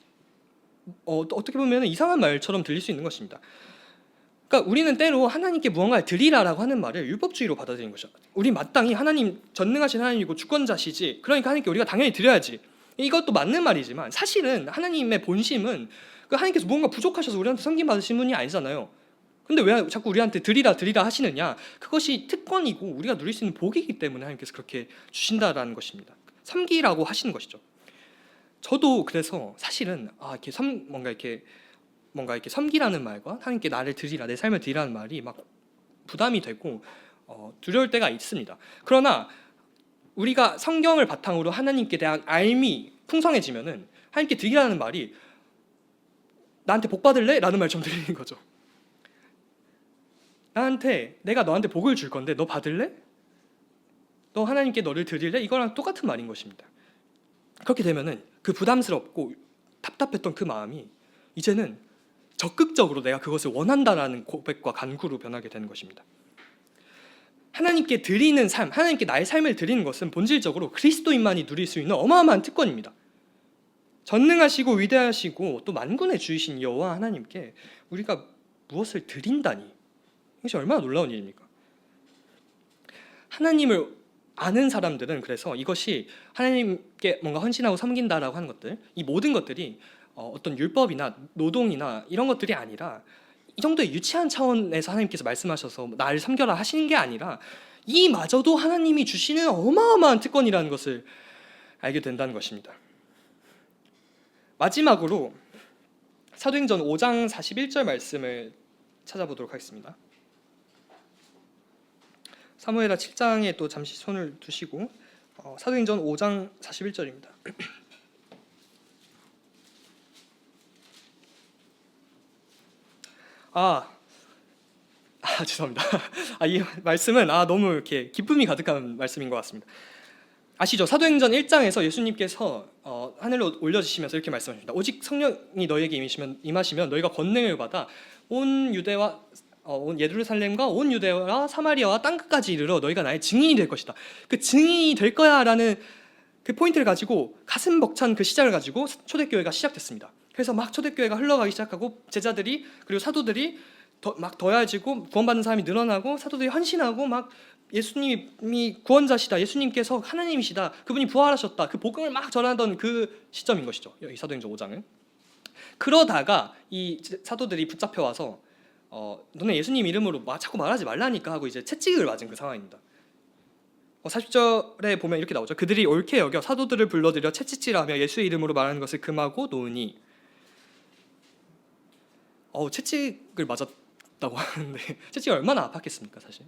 어떻게 보면 이상한 말처럼 들릴 수 있는 것입니다. 그러니까 우리는 때로 하나님께 무언가를 드리라라고 하는 말을 율법주의로 받아들이는 것이죠. 우리 마땅히 하나님 전능하신 하나님이고 주권자시지, 그러니까 하나님께 우리가 당연히 드려야지. 이것도 맞는 말이지만 사실은 하나님의 본심은 하나님께서 무언가 부족하셔서 우리한테 섬김 받으신 분이 아니잖아요. 근데 왜 자꾸 우리한테 드리라 하시느냐? 그것이 특권이고 우리가 누릴 수 있는 복이기 때문에 하나님께서 그렇게 주신다라는 것입니다. 섬기라고 하시는 것이죠. 저도 그래서 사실은 뭔가 이렇게 섬기라는 말과 하나님께 나를 드리라, 내 삶을 드리라는 말이 막 부담이 되고 두려울 때가 있습니다. 그러나 우리가 성경을 바탕으로 하나님께 대한 알미 풍성해지면은 하나님께 드리라는 말이 나한테 복 받을래? 라는 말처럼 들리는 거죠. 내가 너한테 복을 줄 건데 너 받을래? 너 하나님께 너를 드릴래? 이거랑 똑같은 말인 것입니다. 그렇게 되면은 그 부담스럽고 답답했던 그 마음이 이제는 적극적으로 내가 그것을 원한다라는 고백과 간구로 변하게 되는 것입니다. 하나님께 드리는 삶, 하나님께 나의 삶을 드리는 것은 본질적으로 그리스도인만이 누릴 수 있는 어마어마한 특권입니다. 전능하시고 위대하시고 또 만군의 주이신 여호와 하나님께 우리가 무엇을 드린다니, 이것이 얼마나 놀라운 일입니까? 하나님을 아는 사람들은 그래서 이것이 하나님께 뭔가 헌신하고 섬긴다라고 하는 것들, 이 모든 것들이 어떤 율법이나 노동이나 이런 것들이 아니라 이 정도의 유치한 차원에서 하나님께서 말씀하셔서 나를 섬겨라 하시는 게 아니라 이마저도 하나님이 주시는 어마어마한 특권이라는 것을 알게 된다는 것입니다. 마지막으로 사도행전 5장 41절 말씀을 찾아보도록 하겠습니다. 사무엘하 7장에 또 잠시 손을 두시고 사도행전 5장 41절입니다. 죄송합니다. 이 말씀은 너무 이렇게 기쁨이 가득한 말씀인 것 같습니다. 아시죠? 사도행전 1장에서 예수님께서 하늘로 올려지시면서 이렇게 말씀하십니다. 오직 성령이 너희에게 임하시면 너희가 권능을 받아 온 유대와 온 예루살렘과 온 유대와 사마리아와 땅끝까지 이르러 너희가 나의 증인이 될 것이다. 그 증인이 될 거야라는 그 포인트를 가지고 가슴 벅찬 그 시작을 가지고 초대교회가 시작됐습니다. 그래서 막 초대교회가 흘러가기 시작하고 제자들이 그리고 사도들이 막 더해지고 구원받는 사람이 늘어나고 사도들이 헌신하고 막 예수님이 구원자시다, 예수님께서 하나님이시다, 그분이 부활하셨다, 그 복음을 막 전하던 그 시점인 것이죠. 이 사도행전 5장은. 그러다가 이 사도들이 붙잡혀 와서 너네 예수님 이름으로 자꾸 말하지 말라니까 하고 이제 채찍을 맞은 그 상황입니다. 40절에 보면 이렇게 나오죠. 그들이 옳게 여겨 사도들을 불러들여 채찍질하며 예수의 이름으로 말하는 것을 금하고 놓으니 채찍을 맞았다는 아팠다고 하는데 채찍이 얼마나 아팠겠습니까 사실.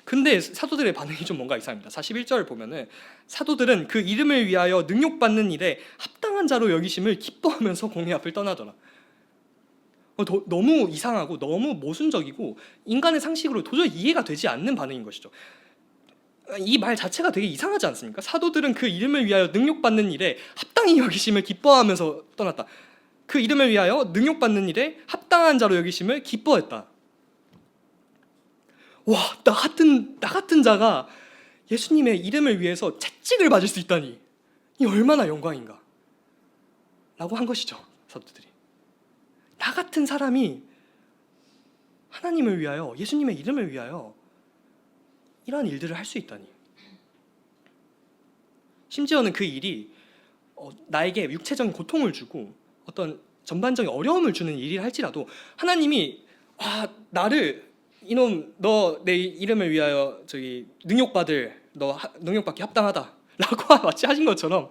근데 사도들의 반응이 좀 뭔가 이상합니다. 41절을 보면은 사도들은 그 이름을 위하여 능욕받는 일에 합당한 자로 여기심을 기뻐하면서 공회 앞을 떠나더라. 너무 이상하고 너무 모순적이고 인간의 상식으로 도저히 이해가 되지 않는 반응인 것이죠. 이 말 자체가 되게 이상하지 않습니까? 사도들은 그 이름을 위하여 능욕받는 일에 합당히 여기심을 기뻐하면서 떠났다. 그 이름을 위하여 능욕받는 일에 합당한 자로 여기심을 기뻐했다. 와, 나 같은 자가 예수님의 이름을 위해서 채찍을 맞을 수 있다니, 이 얼마나 영광인가 라고 한 것이죠. 사도들이 나 같은 사람이 하나님을 위하여, 예수님의 이름을 위하여 이러한 일들을 할 수 있다니. 심지어는 그 일이 나에게 육체적인 고통을 주고 어떤 전반적인 어려움을 주는 일이라 할지라도 하나님이 나를 이놈 너 내 이름을 위하여 저기 능욕받기 합당하다 라고 마치 하신 것처럼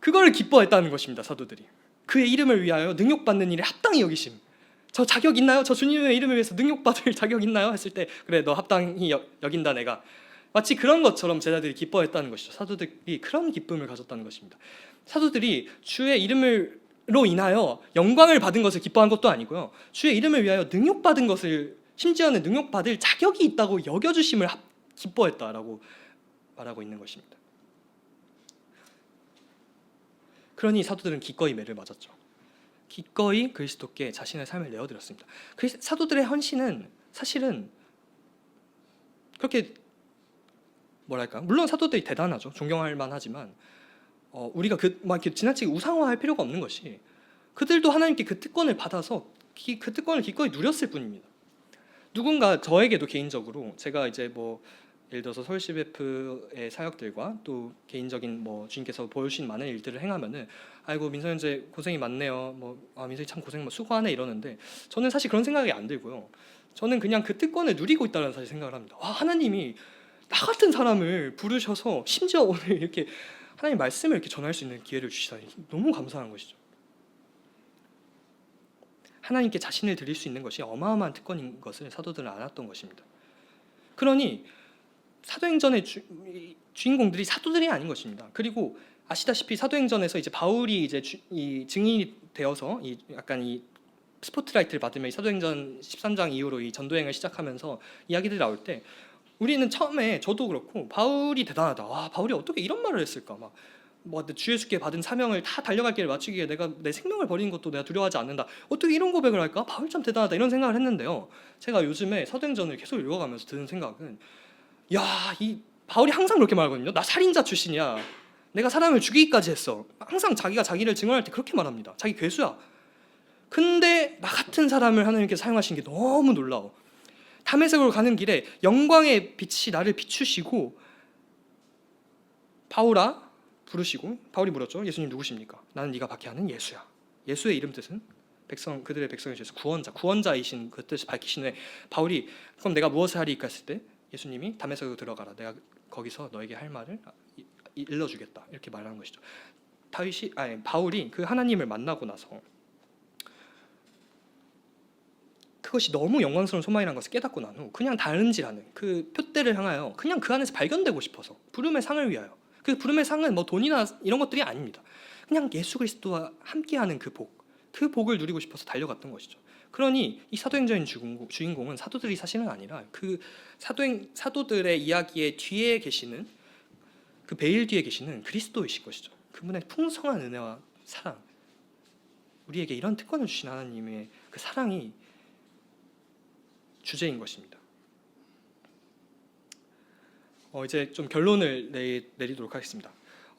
그걸 기뻐했다는 것입니다. 사도들이 그의 이름을 위하여 능욕받는 일에 합당히 여기심. 저 자격 있나요? 저 주님의 이름을 위해서 능욕받을 자격 있나요? 했을 때 그래, 너 합당히 여긴다 내가. 마치 그런 것처럼 제자들이 기뻐했다는 것이죠. 사도들이 그런 기쁨을 가졌다는 것입니다. 사도들이 주의 이름으로 인하여 영광을 받은 것을 기뻐한 것도 아니고요, 주의 이름을 위하여 능욕받은 것을, 심지어는 능욕받을 자격이 있다고 여겨주심을 기뻐했다라고 말하고 있는 것입니다. 그러니 사도들은 기꺼이 매를 맞았죠. 기꺼이 그리스도께 자신의 삶을 내어드렸습니다. 사도들의 헌신은 사실은 그렇게 뭐랄까, 물론 사도들이 대단하죠. 존경할 만하지만 우리가 막 이렇게 지나치게 우상화할 필요가 없는 것이, 그들도 하나님께 그 특권을 받아서 그 특권을 기꺼이 누렸을 뿐입니다. 누군가 저에게도 개인적으로 제가 이제 뭐 예를 들어서 서울 CBF의 사역들과 또 개인적인 주님께서 보여주신 많은 일들을 행하면은 아이고 민서 형제 고생이 많네요. 민서이 참 고생 수고하네 이러는데, 저는 사실 그런 생각이 안 들고요. 저는 그냥 그 특권을 누리고 있다는 사실 생각을 합니다. 하나님이 나 같은 사람을 부르셔서 심지어 오늘 이렇게 하나님 말씀을 이렇게 전할 수 있는 기회를 주시다니 너무 감사한 것이죠. 하나님께 자신을 드릴 수 있는 것이 어마어마한 특권인 것을 사도들은 알았던 것입니다. 그러니 사도행전의 주인공들이 사도들이 아닌 것입니다. 그리고 아시다시피 사도행전에서 이제 바울이 이제 이 증인이 되어서 약간 이 스포트라이트를 받으며 사도행전 13장 이후로 이 전도행을 시작하면서 이야기들이 나올 때 우리는 처음에, 저도 그렇고, 바울이 대단하다. 바울이 어떻게 이런 말을 했을까? 주 예수께 받은 사명을 다 달려갈 길을 마치기 위해 내가 내 생명을 버리는 것도 내가 두려워하지 않는다. 어떻게 이런 고백을 할까? 바울 참 대단하다. 이런 생각을 했는데요. 제가 요즘에 사도행전을 계속 읽어가면서 드는 생각은, 이 바울이 항상 그렇게 말하거든요. 나 살인자 출신이야. 내가 사람을 죽이기까지 했어. 항상 자기가 자기를 증언할 때 그렇게 말합니다. 자기 괴수야. 근데 나 같은 사람을 하나님께서 사용하신 게 너무 놀라워. 다메섹으로 가는 길에 영광의 빛이 나를 비추시고 바울아 부르시고, 바울이 물었죠. 예수님 누구십니까? 나는 네가 박해하는 예수야. 예수의 이름 뜻은 그들의 백성의 죄에서 구원자이신 그 뜻을 밝히신 후에 바울이 그럼 내가 무엇을 하리까 했을 때 예수님이 다메섹으로 들어가라. 내가 거기서 너에게 할 말을 일러주겠다. 이렇게 말하는 것이죠. 바울이 그 하나님을 만나고 나서 그것이 너무 영광스러운 소망이라는 것을 깨닫고 난 후 그냥 다른지라는 그 표대를 향하여 그냥 그 안에서 발견되고 싶어서, 부름의 상을 위하여, 그 부름의 상은 돈이나 이런 것들이 아닙니다. 그냥 예수 그리스도와 함께하는 그 복을 누리고 싶어서 달려갔던 것이죠. 그러니 이 사도행전의 주인공은 사도들이 사실은 아니라 그 사도들의 이야기의 뒤에 계시는, 그 베일 뒤에 계시는 그리스도이실 것이죠. 그분의 풍성한 은혜와 사랑, 우리에게 이런 특권을 주신 하나님의 그 사랑이 주제인 것입니다. 이제 좀 결론을 내리도록 하겠습니다.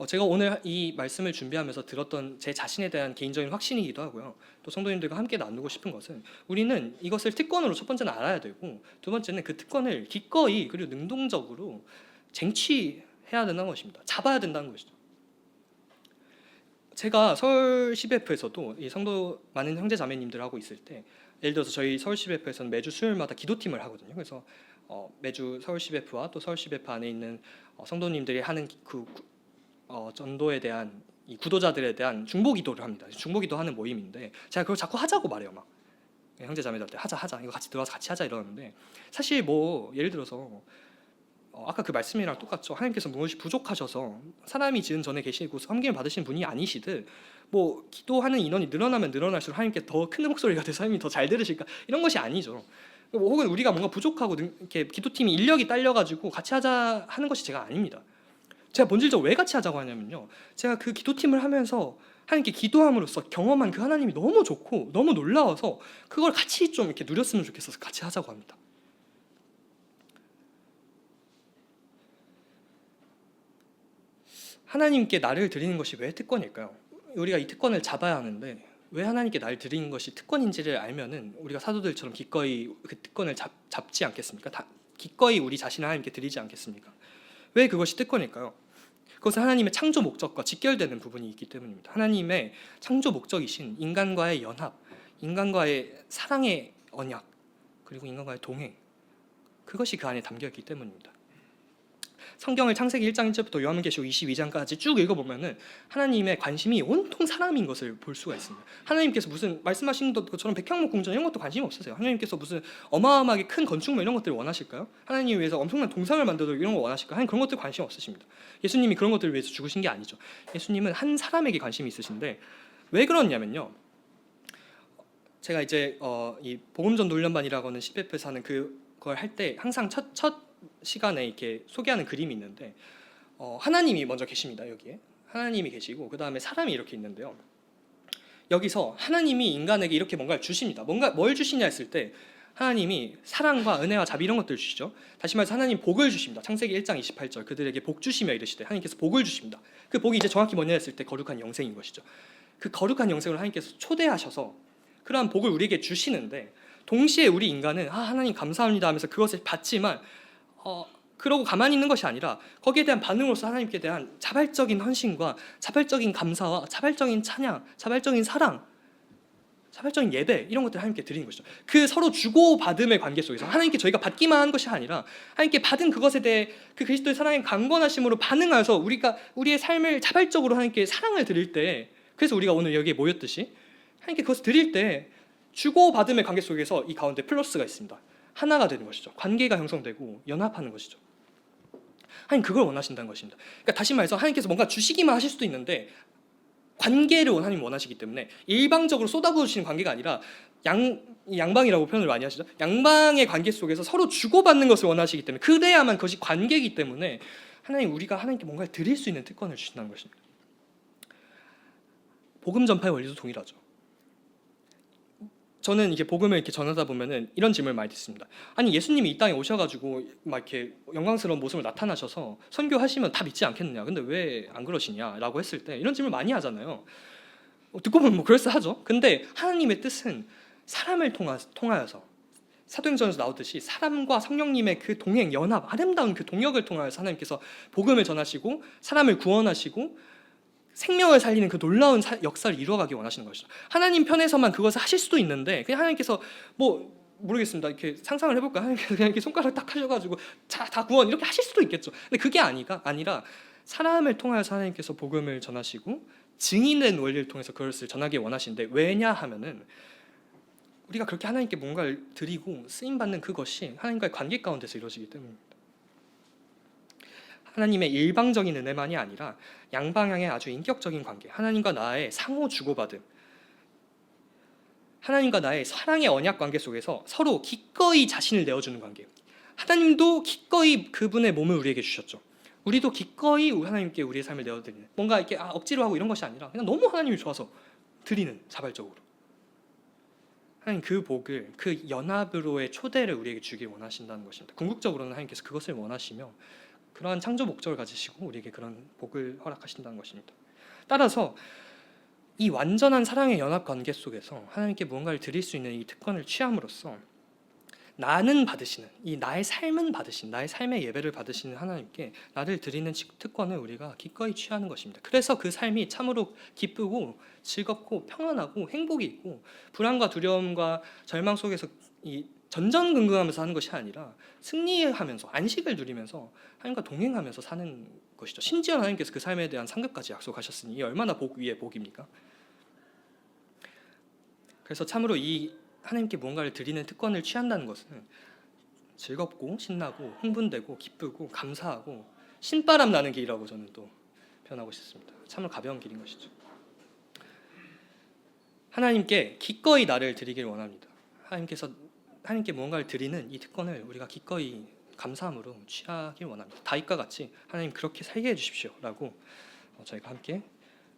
제가 오늘 이 말씀을 준비하면서 들었던 제 자신에 대한 개인적인 확신이기도 하고요. 또 성도님들과 함께 나누고 싶은 것은, 우리는 이것을 특권으로 첫 번째는 알아야 되고, 두 번째는 그 특권을 기꺼이 그리고 능동적으로 쟁취해야 된다는 것입니다. 잡아야 된다는 것이죠. 제가 서울 CBF에서도 이 성도 많은 형제 자매님들하고 있을 때, 예를 들어서 저희 서울 CBF에서는 매주 수요일마다 기도팀을 하거든요. 그래서 매주 서울 CBF와 또 서울 CBF 안에 있는 성도님들이 하는 전도에 대한 이 구도자들에 대한 중보기도를 합니다. 중보기도 하는 모임인데 제가 그걸 자꾸 하자고 말해요. 형제 자매들한테 하자 이거 같이 들어와서 같이 하자 이러는데, 사실 뭐 예를 들어서 아까 그 말씀이랑 똑같죠. 하나님께서 무엇이 부족하셔서 사람이 지은 전에 계시고 섬김을 받으신 분이 아니시듯, 뭐 기도하는 인원이 늘어나면 늘어날수록 하나님께 더 큰 목소리가 돼서 하나님이 더 잘 들으실까, 이런 것이 아니죠. 뭐 혹은 우리가 뭔가 부족하고 이렇게 기도팀이 인력이 딸려가지고 같이 하자 하는 것이 제가 아닙니다. 제가 본질적으로 왜 같이 하자고 하냐면요, 제가 그 기도팀을 하면서 하나님께 기도함으로써 경험한 그 하나님이 너무 좋고 너무 놀라워서 그걸 같이 좀 이렇게 누렸으면 좋겠어서 같이 하자고 합니다. 하나님께 나를 드리는 것이 왜 특권일까요? 우리가 이 특권을 잡아야 하는데, 왜 하나님께 나를 드리는 것이 특권인지를 알면은 우리가 사도들처럼 기꺼이 그 특권을 잡지 않겠습니까? 기꺼이 우리 자신을 하나님께 드리지 않겠습니까? 왜 그것이 특권일까요? 그것은 하나님의 창조 목적과 직결되는 부분이 있기 때문입니다. 하나님의 창조 목적이신 인간과의 연합, 인간과의 사랑의 언약, 그리고 인간과의 동행, 그것이 그 안에 담겨 있기 때문입니다. 성경을 창세기 1장 1절부터 요한계시록 22장까지 쭉 읽어보면은 하나님의 관심이 온통 사람인 것을 볼 수가 있습니다. 하나님께서 무슨 말씀하신 것처럼 백향목 궁전 이런 것도 관심이 없으세요. 하나님께서 무슨 어마어마하게 큰 건축물 이런 것들을 원하실까요? 하나님 위해서 엄청난 동상을 만들어 이런 거 원하실까요? 하나님 그런 것들 관심 없으십니다. 예수님이 그런 것들을 위해서 죽으신 게 아니죠. 예수님은 한 사람에게 관심이 있으신데, 왜 그러냐면요, 제가 이제 이 복음전도 훈련반이라고 하는 CPF에서 하는 그걸 할 때 항상 첫 시간에 이렇게 소개하는 그림이 있는데, 하나님이 먼저 계십니다. 여기에 하나님이 계시고 그 다음에 사람이 이렇게 있는데요, 여기서 하나님이 인간에게 이렇게 뭔가를 주십니다. 뭔가 뭘 주시냐 했을 때 하나님이 사랑과 은혜와 자비 이런 것들을 주시죠. 다시 말해서 하나님 복을 주십니다. 창세기 1장 28절 그들에게 복 주시며 이르시되, 하나님께서 복을 주십니다. 그 복이 이제 정확히 뭐냐 했을 때 거룩한 영생인 것이죠. 그 거룩한 영생을 하나님께서 초대하셔서 그러한 복을 우리에게 주시는데, 동시에 우리 인간은 하나님 감사합니다 하면서 그것을 받지만 그러고 가만히 있는 것이 아니라 거기에 대한 반응으로서 하나님께 대한 자발적인 헌신과 자발적인 감사와 자발적인 찬양, 자발적인 사랑, 자발적인 예배 이런 것들을 하나님께 드리는 것이죠. 그 서로 주고받음의 관계 속에서 하나님께 저희가 받기만 한 것이 아니라 하나님께 받은 그것에 대해 그 그리스도의 사랑의 강건하심으로 반응하여서 우리가 우리의 삶을 자발적으로 하나님께 사랑을 드릴 때, 그래서 우리가 오늘 여기에 모였듯이 하나님께 그것을 드릴 때 주고받음의 관계 속에서 이 가운데 플러스가 있습니다. 하나가 되는 것이죠. 관계가 형성되고 연합하는 것이죠. 하나님 그걸 원하신다는 것입니다. 그러니까 다시 말해서 하나님께서 뭔가 주시기만 하실 수도 있는데 관계를 하나님 원하시기 때문에 일방적으로 쏟아부으시는 관계가 아니라 양방이라고 표현을 많이 하시죠. 양방의 관계 속에서 서로 주고받는 것을 원하시기 때문에, 그래야만 그것이 관계이기 때문에 우리가 하나님께 뭔가를 드릴 수 있는 특권을 주신다는 것입니다. 복음 전파의 원리도 동일하죠. 저는 이게 복음을 이렇게 전하다 보면은 이런 질문을 많이 듣습니다. 아니 예수님이 이 땅에 오셔가지고 막 이렇게 영광스러운 모습을 나타나셔서 선교하시면 다 믿지 않겠느냐? 근데 왜 안 그러시냐?라고 했을 때 이런 질문 많이 하잖아요. 듣고 보면 뭐 그럴싸하죠. 근데 하나님의 뜻은 사람을 통하여서, 사도행전에서 나오듯이 사람과 성령님의 그 동행, 연합, 아름다운 그 동역을 통하여서 하나님께서 복음을 전하시고 사람을 구원하시고 생명을 살리는 그 놀라운 역사를 이루어가기 원하시는 것이죠. 하나님 편에서만 그것을 하실 수도 있는데, 그냥 하나님께서 뭐 모르겠습니다. 이렇게 상상을 해볼까? 하나님께서 그냥 이렇게 손가락 딱 하셔가지고 다 구원 이렇게 하실 수도 있겠죠. 근데 그게 아니라 사람을 통하여서 하나님께서 복음을 전하시고 증인된 원리를 통해서 그것을 전하기 원하시는데, 왜냐 하면은 우리가 그렇게 하나님께 뭔가를 드리고 쓰임 받는 그것이 하나님과의 관계 가운데서 이루어지기 때문입니다. 하나님의 일방적인 은혜만이 아니라 양방향의 아주 인격적인 관계, 하나님과 나의 상호 주고받음, 하나님과 나의 사랑의 언약 관계 속에서 서로 기꺼이 자신을 내어주는 관계. 하나님도 기꺼이 그분의 몸을 우리에게 주셨죠. 우리도 기꺼이 하나님께 우리의 삶을 내어드리는, 뭔가 이렇게 억지로 하고 이런 것이 아니라 그냥 너무 하나님이 좋아서 드리는, 자발적으로. 하나님 그 복을, 그 연합으로의 초대를 우리에게 주길 원하신다는 것입니다. 궁극적으로는 하나님께서 그것을 원하시며 그러한 창조 목적을 가지시고 우리에게 그런 복을 허락하신다는 것입니다. 따라서 이 완전한 사랑의 연합 관계 속에서 하나님께 무언가를 드릴 수 있는 이 특권을 취함으로써 나는 받으시는, 이 나의 삶은 받으신, 나의 삶의 예배를 받으시는 하나님께 나를 드리는 특권을 우리가 기꺼이 취하는 것입니다. 그래서 그 삶이 참으로 기쁘고 즐겁고 평안하고 행복이 있고, 불안과 두려움과 절망 속에서 이 전전긍긍하면서 하는 것이 아니라 승리하면서 안식을 누리면서 하나님과 동행하면서 사는 것이죠. 심지어 하나님께서 그 삶에 대한 상급까지 약속하셨으니 얼마나 복 위에 복입니까? 그래서 참으로 이 하나님께 무언가를 드리는 특권을 취한다는 것은 즐겁고 신나고 흥분되고 기쁘고 감사하고 신바람 나는 길이라고 저는 또 표현하고 싶습니다. 참으로 가벼운 길인 것이죠. 하나님께 기꺼이 나를 드리길 원합니다. 하나님께 무언가를 드리는 이 특권을 우리가 기꺼이 감사함으로 취하길 원합니다. 다윗과 같이 하나님 그렇게 살게 해주십시오라고 저희가 함께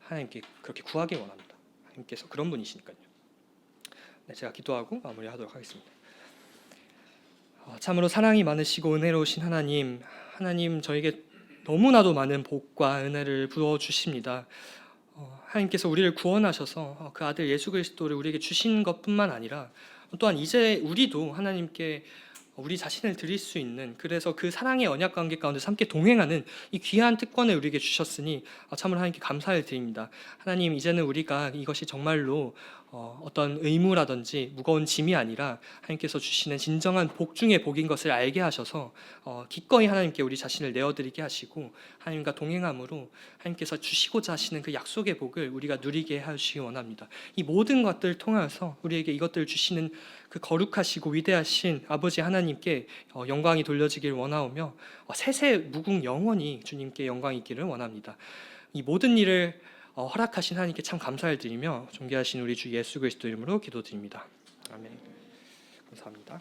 하나님께 그렇게 구하길 원합니다. 하나님께서 그런 분이시니까요. 네, 제가 기도하고 마무리하도록 하겠습니다. 참으로 사랑이 많으시고 은혜로우신 하나님, 저에게 너무나도 많은 복과 은혜를 부어 주십니다. 하나님께서 우리를 구원하셔서 그 아들 예수 그리스도를 우리에게 주신 것뿐만 아니라 또한 이제 우리도 하나님께 우리 자신을 드릴 수 있는, 그래서 그 사랑의 언약 관계 가운데서 함께 동행하는 이 귀한 특권을 우리에게 주셨으니 참으로 하나님께 감사를 드립니다. 하나님, 이제는 우리가 이것이 정말로 어떤 의무라든지 무거운 짐이 아니라 하나님께서 주시는 진정한 복 중의 복인 것을 알게 하셔서 기꺼이 하나님께 우리 자신을 내어드리게 하시고 하나님과 동행함으로 하나님께서 주시고자 하시는 그 약속의 복을 우리가 누리게 하시기 원합니다. 이 모든 것들을 통해서 우리에게 이것들을 주시는 그 거룩하시고 위대하신 아버지 하나님께 영광이 돌려지길 원하오며 세세 무궁 영원히 주님께 영광이 있기를 원합니다. 이 모든 일을 허락하신 하나님께 참 감사를 드리며 존귀하신 우리 주 예수 그리스도 이름으로 기도드립니다. 아멘. 감사합니다.